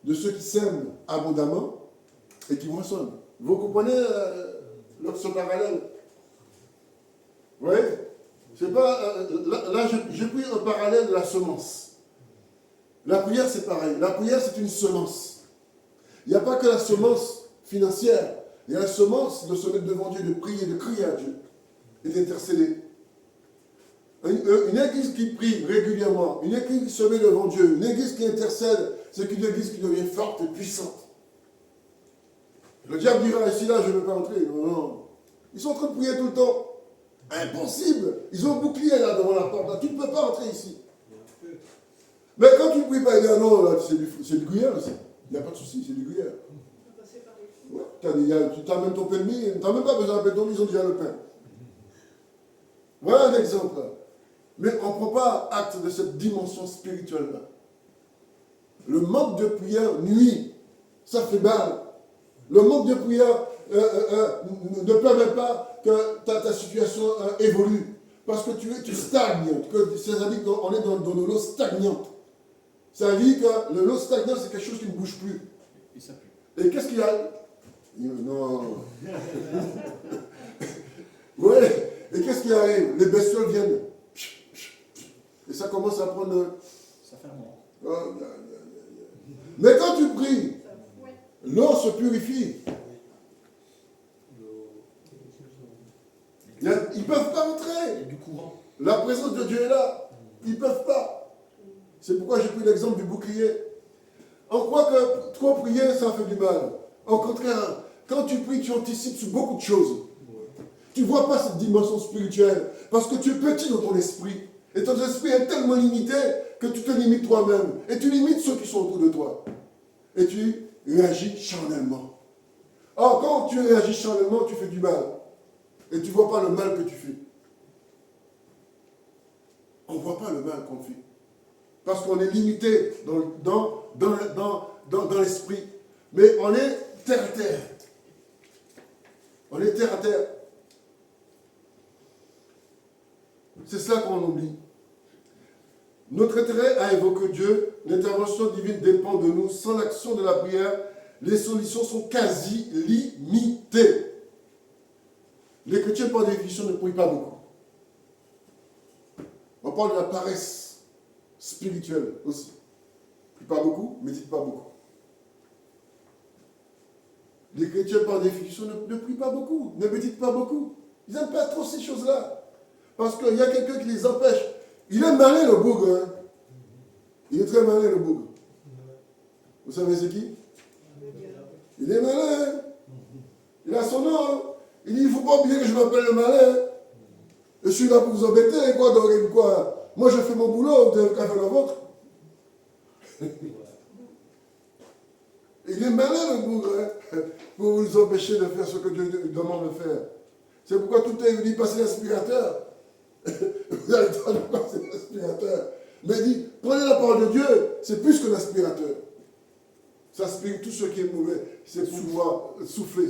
de ceux qui sèment abondamment et qui moissonnent. Vous comprenez ce parallèle? Oui. C'est pas, là, j'ai pris un parallèle de la semence. La prière, c'est pareil. La prière, c'est une semence. Il n'y a pas que la semence financière. Il y a la semence de se mettre devant Dieu, de prier, de crier à Dieu et d'intercéder. Une église qui prie régulièrement, une église qui se met devant Dieu, une église qui intercède, c'est une église qui devient forte et puissante. Le diable dira, ici là, je ne veux pas entrer. Non, non. Ils sont en train de prier tout le temps. Impossible. Ils ont un bouclier là devant la porte. Là. Tu ne peux pas entrer ici. Mais quand tu ne pries pas, il dit, ah non, là, c'est du gruyère. Il n'y a pas de souci, c'est du gruyère. Ouais, tu t'amènes ton permis, tu n'as même pas besoin d'un permis, ils ont déjà le pain. Voilà un exemple. Mais on ne prend pas acte de cette dimension spirituelle-là. Le manque de prière nuit, ça fait mal. Le manque de prière ne permet pas que ta situation évolue. Parce que tu stagnes. Ça veut dire qu'on est dans de l'eau stagnante. Ça veut dire que le lot stagnant, c'est quelque chose qui ne bouge plus. Et ça pue. Et qu'est-ce qu'il y a? Non. Oui. Et qu'est-ce qui arrive? Les bestioles viennent. Et ça commence à prendre... Ça fait un moment. Oh, mais quand tu pries, l'eau se purifie. Ils ne peuvent pas entrer. Il y a du courant. La présence de Dieu est là. Ils ne peuvent pas. C'est pourquoi j'ai pris l'exemple du bouclier. On croit que trop prier, ça fait du mal. Au contraire, quand tu pries, tu anticipes sur beaucoup de choses. Tu ne vois pas cette dimension spirituelle parce que tu es petit dans ton esprit. Et ton esprit est tellement limité que tu te limites toi-même. Et tu limites ceux qui sont autour de toi. Et tu réagis charnellement. Or, quand tu réagis charnellement, tu fais du mal. Et tu ne vois pas le mal que tu fais. On ne voit pas le mal qu'on fait. Parce qu'on est limité dans l'esprit. Mais on est terre à terre. On est terre à terre. C'est cela qu'on oublie. Notre intérêt à évoquer Dieu, l'intervention divine dépend de nous. Sans l'action de la prière, les solutions sont quasi limitées. Les chrétiens, par définition, ne prient pas beaucoup. On parle de la paresse spirituelle aussi. Ne prient pas beaucoup, médite pas beaucoup. Les chrétiens, par définition, ne prient pas beaucoup, ne méditent pas beaucoup. Ils n'aiment pas trop ces choses-là. Parce qu'il y a quelqu'un qui les empêche. Il est malin, le bougre. Hein? Il est très malin, le bougre. Vous savez c'est qui? Il est malin. Hein? Il a son nom. Hein? Il dit, il ne faut pas oublier que je m'appelle le malin. Je suis là pour vous embêter. Quoi, donc, quoi? Moi, je fais mon boulot, vous avez qu'à faire le vôtre. Il est malin, le bougre, hein? Pour vous empêcher de faire ce que Dieu demande de faire. C'est pourquoi tout est venu passer l'aspirateur. Vous avez le droit de passer l'aspirateur. Mais il dit, prenez la parole de Dieu, c'est plus que l'aspirateur. Ça aspire tout ce qui est mauvais. C'est pour pouvoir souffler.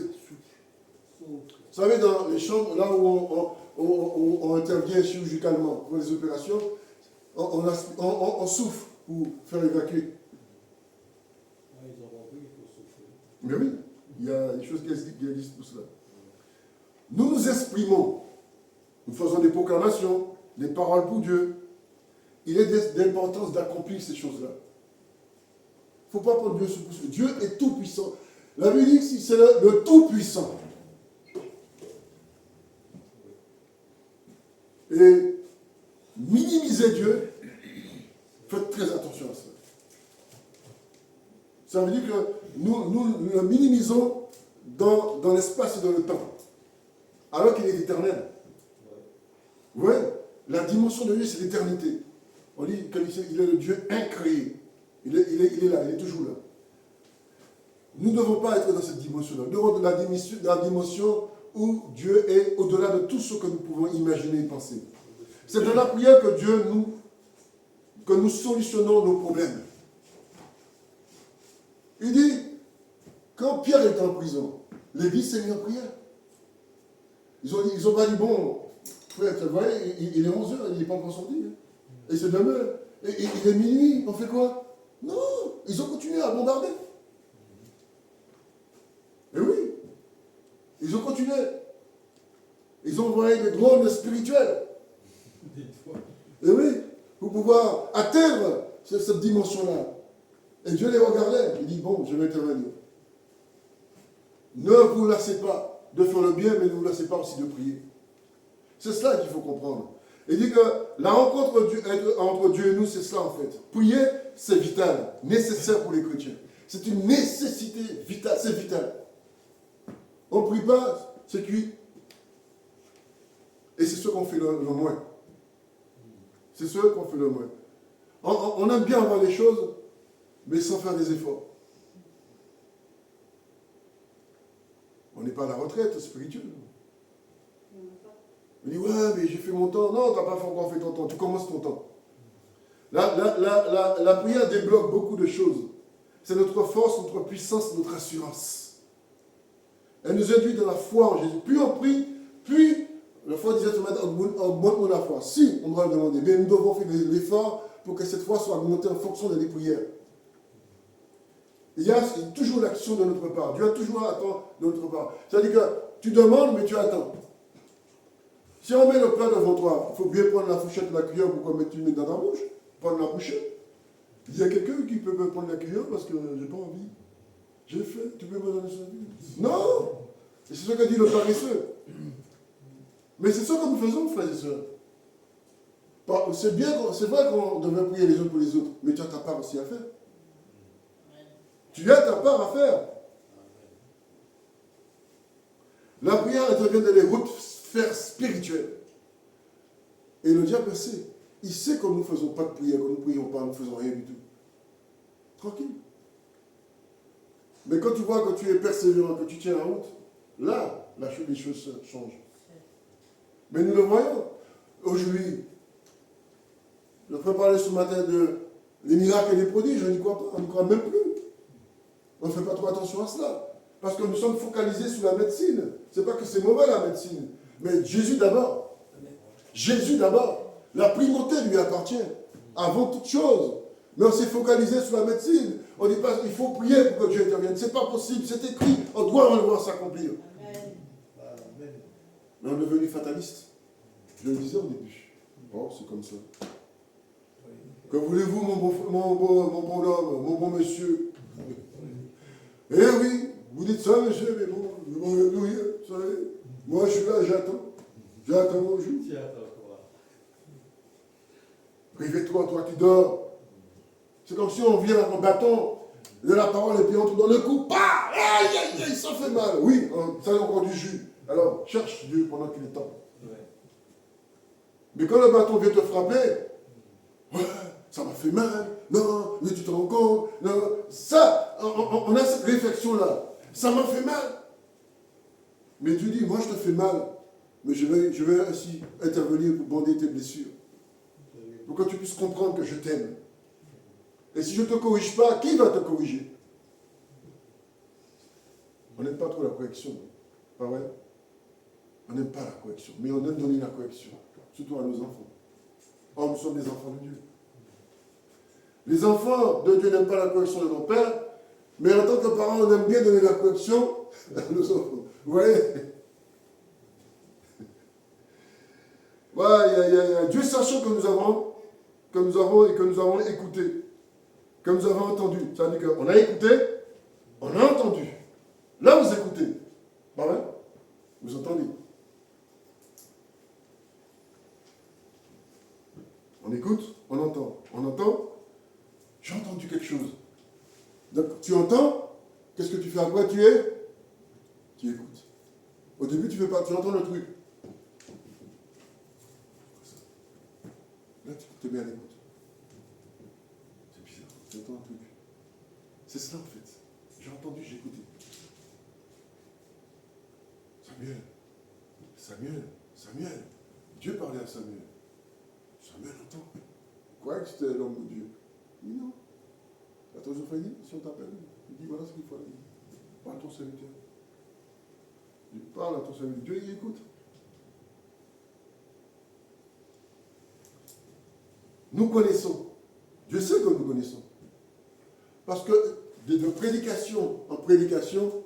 Vous savez, dans les chambres, là où on intervient chirurgicalement pour les opérations, on souffle pour faire évacuer. Ils ont compris qu'il faut souffler. Mais oui, il y a des choses qui existent pour cela. Nous nous exprimons. Nous faisons des proclamations, des paroles pour Dieu. Il est d'importance d'accomplir ces choses-là. Il ne faut pas prendre Dieu sous pouce. Dieu est tout-puissant. La Bible dit que c'est le tout-puissant. Et minimiser Dieu, faites très attention à ça. Ça veut dire que nous le minimisons dans l'espace et dans le temps, alors qu'il est éternel. Vous voyez, la dimension de Dieu, c'est l'éternité. On dit qu'il est le Dieu incréé. Il est là, il est toujours là. Nous ne devons pas être dans cette dimension-là. Nous devons être dans la dimension où Dieu est au-delà de tout ce que nous pouvons imaginer et penser. C'est dans la prière que nous solutionnons nos problèmes. Il dit, quand Pierre était en prison, l'Église s'est mise en prière. Ils ont pas dit, bon, frère, vous voyez, il est 11h, il n'est pas encore sorti. Et c'est demain. Et il est minuit, on fait quoi? Non, ils ont continué à bombarder. Et oui, ils ont continué. Ils ont envoyé des drones spirituels. Et oui, pour pouvoir atteindre cette dimension-là. Et Dieu les regardait. Il dit, bon, je vais intervenir. Ne vous lassez pas de faire le bien, mais ne vous lassez pas aussi de prier. C'est cela qu'il faut comprendre. Il dit que la rencontre entre Dieu et nous, c'est cela en fait. Prier, c'est vital, nécessaire pour les chrétiens. C'est une nécessité vitale, c'est vital. On ne prie pas, c'est cuit. Et c'est ce qu'on fait le moins. C'est ce qu'on fait le moins. On aime bien avoir les choses, mais sans faire des efforts. On n'est pas à la retraite spirituelle. On dit, ouais, mais j'ai fait mon temps. Non, tu n'as pas encore fait ton temps. Tu commences ton temps. La prière débloque beaucoup de choses. C'est notre force, notre puissance, notre assurance. Elle nous induit dans la foi en Jésus. Plus on prie, plus la foi disait ce matin, augmente la foi. Si, on doit le demander. Mais nous devons faire l'effort pour que cette foi soit augmentée en fonction des prières. Il y a toujours l'action de notre part. Dieu a toujours attend de notre part. C'est-à-dire que tu demandes, mais tu attends. Si on met le plat devant toi, il faut bien prendre la fourchette et la cuillère pour que tu le mets dans ta bouche, prendre la bouchée. Il y a quelqu'un qui peut prendre la cuillère parce que j'ai pas envie. J'ai fait, tu peux me donner ça? Non! Et c'est ce que dit le paresseux. Mais c'est ça que nous faisons, frères et sœurs. C'est bien, c'est vrai qu'on devrait prier les uns pour les autres, mais tu as ta part aussi à faire. Tu as ta part à faire. La prière intervient dans les routes sphères spirituelles. Et le diable sait. Il sait que nous ne faisons pas de prière, que nous ne prions pas, nous ne faisons rien du tout. Tranquille. Mais quand tu vois que tu es persévérant, que tu tiens la route, là, les choses changent. Mais nous le voyons. Aujourd'hui, je peux parler ce matin des miracles et des prodiges, je n'y crois pas, on n'y croit même plus. On ne fait pas trop attention à cela. Parce que nous sommes focalisés sur la médecine. Ce n'est pas que c'est mauvais la médecine. Mais Jésus d'abord. Jésus d'abord. La primauté lui appartient. Avant toute chose. Mais on s'est focalisé sur la médecine. On dit pas, il faut prier pour que Dieu intervienne. Ce n'est pas possible. C'est écrit. On doit le voir s'accomplir. Mais on est devenu fataliste. Je le disais au début. Bon, c'est comme ça. Que voulez-vous, mon bon homme, mon bon monsieur? Eh oui, vous dites ça, monsieur, mais bon, alléluia, vous savez. Moi, je suis là, j'attends. J'attends mon jour. Réveille-toi, toi qui dors. C'est comme si on vient avec un bâton de la parole et puis on te donne le coup. Bah, aïe, aïe, aïe, ça fait mal. Oui, ça a encore du jus. Alors, cherche Dieu pendant qu'il est temps. Ouais. Mais quand le bâton vient te frapper, ouais, ça m'a fait mal. Non, mais tu te rends compte. Non, ça, on a cette réflexion-là. Ça m'a fait mal. Mais tu dis, moi je te fais mal, mais je vais ainsi intervenir pour bander tes blessures. Pour que tu puisses comprendre que je t'aime. Et si je ne te corrige pas, qui va te corriger? On n'aime pas trop la correction. Pas vrai? On n'aime pas la correction, mais on aime donner la correction. Surtout à nos enfants. Or, nous sommes des enfants de Dieu. Les enfants de Dieu n'aiment pas la correction de nos pères, mais en tant que parents, on aime bien donner la correction à nos enfants. Vous voyez? Voilà, Dieu sachant que nous avons écouté, que nous avons entendu. Ça veut dire qu'on a écouté, on a entendu. Là, vous écoutez. Pas vrai? Vous entendez. On écoute, on entend. On entend. J'ai entendu quelque chose. Donc, tu entends. Qu'est-ce que tu fais après? Tu es tu écoutes. Au début, tu fais pas, tu entends le truc. Là, tu te mets à l'écoute. C'est bizarre, tu entends un truc. C'est cela en fait. J'ai entendu, j'ai écouté. Samuel. Dieu parlait à Samuel. Samuel entend. Quoi que c'était l'homme de Dieu? Il dit non. Attends, je dit, si on t'appelle, il dit voilà ce qu'il faut dire. Parle à ton serviteur. Il parle à ton serviteur. Dieu, il écoute. Nous connaissons. Dieu sait que nous connaissons. Parce que de prédication en prédication,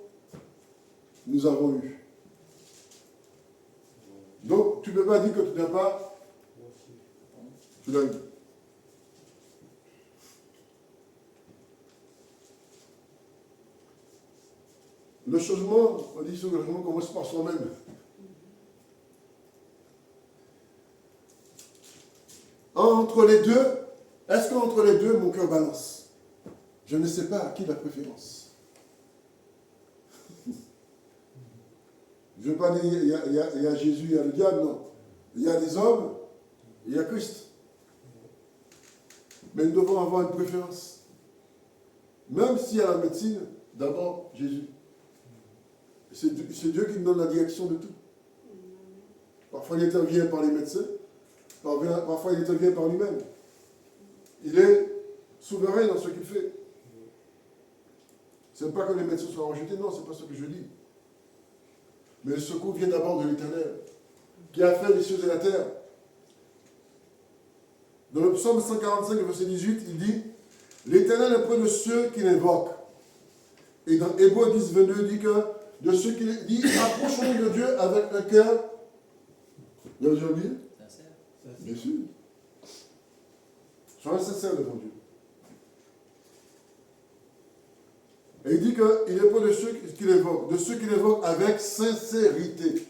nous avons eu. Donc, tu ne peux pas dire que tu n'as pas. Tu l'as eu. Le changement, on dit que le changement commence par soi-même. Entre les deux, est-ce qu'entre les deux, mon cœur balance? Je ne sais pas à qui la préférence. Je ne veux pas dire il y a Jésus, il y a le diable, non. Il y a des hommes, il y a Christ. Mais nous devons avoir une préférence. Même s'il y a la médecine, d'abord Jésus. C'est Dieu qui nous donne la direction de tout. Parfois il intervient par les médecins, parfois il intervient par lui-même. Il est souverain dans ce qu'il fait. Ce n'est pas que les médecins soient rejetés, non, ce n'est pas ce que je dis. Mais le secours vient d'abord de l'Éternel, qui a fait les cieux et la terre. Dans le psaume 145, verset 18, il dit « L'Éternel est près de ceux qui l'invoquent. » Et dans Hébreux 10, 22, il dit que de ceux qui dit « Approchons-nous de Dieu avec un cœur. » Vous avez oublié? Bien sûr. Soyez sincères devant Dieu. Et il dit qu'il est près de ceux qui l'évoquent avec sincérité.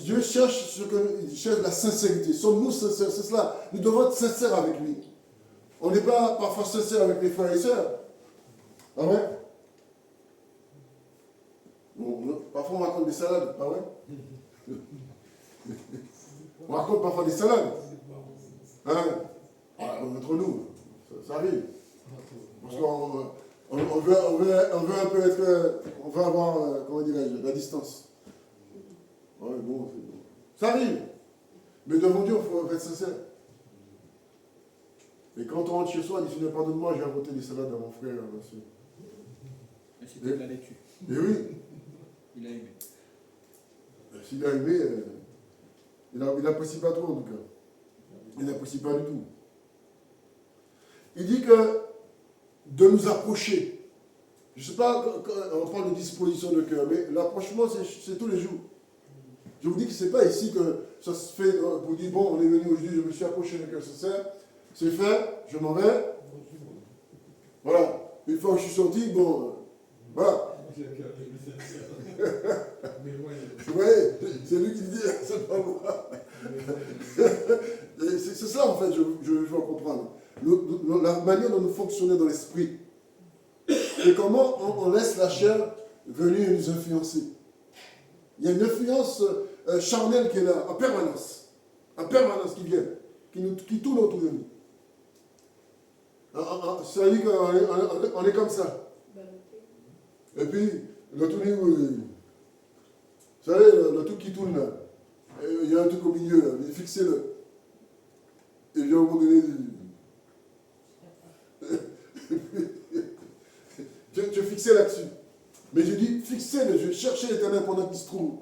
Dieu cherche la sincérité. Sommes-nous sincères? C'est cela. Nous devons être sincères avec lui. On n'est pas parfois sincères avec les frères et sœurs. Ah ouais? Parfois on raconte des salades, pas vrai? On raconte parfois des salades. Hein? Entre nous, ça arrive. Parce qu'on veut un peu être. On veut avoir, comment dirais-je, la distance. Ouais, bon, c'est bon. Ça arrive. Mais devant Dieu, il faut être sincère. Et quand on rentre chez soi, on dit Seigneur, pardonne-moi, j'ai apporté des salades à mon frère, à ma soeur. Mais c'était de la laitue. Et oui. Il a aimé. S'il a aimé, il n'apprécie pas trop en tout cas. Il n'apprécie pas du tout. Il dit que de nous approcher. Je ne sais pas, on parle de disposition de cœur, mais l'approchement, c'est tous les jours. Je vous dis que ce n'est pas ici que ça se fait pour dire, bon, on est venu aujourd'hui, je me suis approché de cœur sincère, c'est fait, je m'en vais. Voilà. Une fois que je suis sorti, bon, voilà. Vous voyez, c'est lui qui dit, c'est pas moi. C'est ça, en fait, je veux comprendre. La manière dont nous fonctionnons dans l'esprit. Et comment on laisse la chair venir nous influencer. Il y a une influence charnelle qui est là, en permanence. En permanence qui vient, qui tourne autour de nous. Ça dit qu'on est comme ça. Et puis, le tourner, vous savez, le truc qui tourne là, il y a un truc au milieu là, fixez-le. Et puis à un moment donné, tu fixais là-dessus. Mais je dis, fixez les yeux, cherchez l'Éternel pendant qu'il se trouve.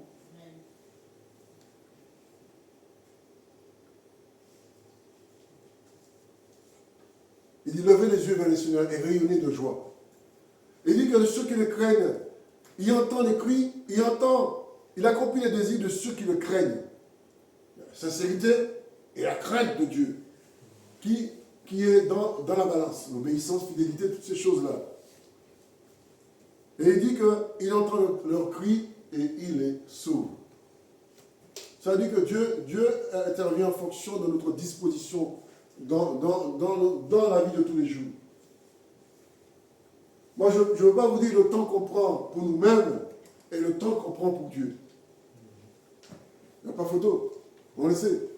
Il dit, levez les yeux vers le Seigneur et rayonnez de joie. Il dit que ceux qui le craignent, il entend les cris, il accomplit les désirs de ceux qui le craignent. La sincérité et la crainte de Dieu, qui est dans la balance, l'obéissance, fidélité, toutes ces choses-là. Et il dit qu'il entend leurs cris et il les sauve. Ça veut dire que Dieu intervient en fonction de notre disposition dans la vie de tous les jours. Moi, je ne veux pas vous dire le temps qu'on prend pour nous-mêmes et le temps qu'on prend pour Dieu. Il n'y a pas photo. On le sait.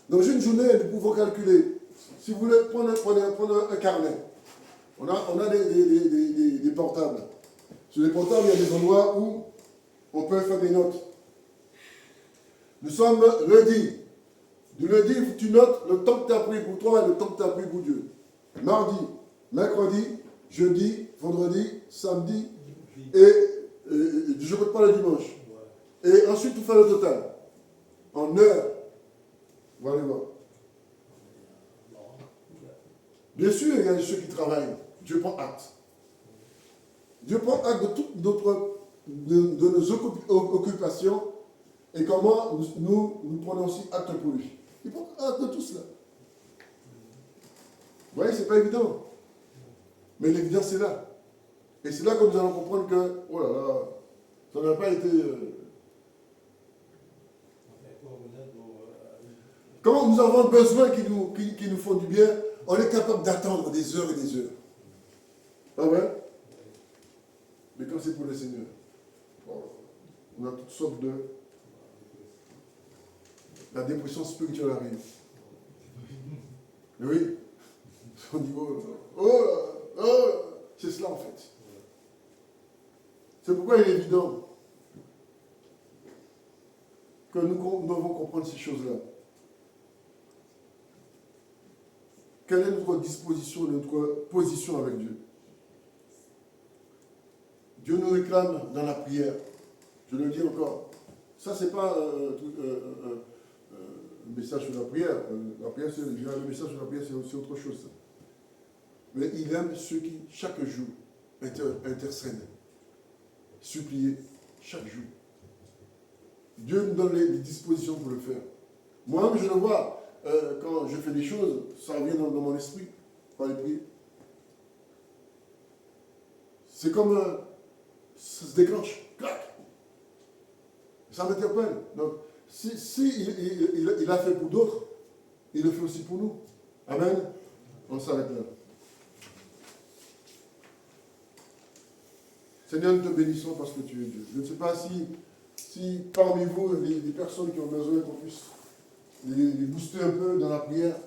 Dans une journée, nous pouvons calculer. Si vous voulez, prenez un carnet. On a des portables. Sur les portables, il y a des endroits où on peut faire des notes. Nous sommes lundi. Du lundi, tu notes le temps que tu as pris pour toi et le temps que tu as pris pour Dieu. Mardi, mercredi, jeudi, vendredi, samedi et je ne compte pas le dimanche. Et ensuite, tu fais le total. En heures. Vous allez voir. Bien sûr, il y a ceux qui travaillent. Dieu prend acte. Dieu prend acte de toutes de nos occupations et comment nous prenons aussi acte pour lui. Il prend acte de tout cela. Vous voyez, ce n'est pas évident. Mais l'évidence est là. Et c'est là que nous allons comprendre que, oh là là, ça n'a pas été... Quand nous avons besoin qui nous font du bien, on est capable d'attendre des heures et des heures. Ah ouais? Mais quand c'est pour le Seigneur, on a toutes sortes de... La dépression spirituelle arrive. Mais oui, au niveau... c'est cela en fait. C'est pourquoi il est évident que nous devons comprendre ces choses-là. Quelle est notre disposition, notre position avec Dieu? Dieu nous réclame dans la prière. Je le dis encore. Ça, ce n'est pas un message sur la prière. La prière, le message sur la prière, c'est aussi autre chose. Mais il aime ceux qui, chaque jour, intercèdent. Supplier chaque jour. Dieu nous donne les dispositions pour le faire. Moi-même, je le vois. Quand je fais des choses, ça revient dans mon esprit, par les prières. C'est comme ça se déclenche, clac. Ça m'interpelle. Donc, si il a fait pour d'autres, il le fait aussi pour nous. Amen. On s'arrête là. Seigneur, nous te bénissons parce que tu es Dieu. Je ne sais pas si parmi vous, les personnes qui ont besoin qu'on puisse les booster un peu dans la prière,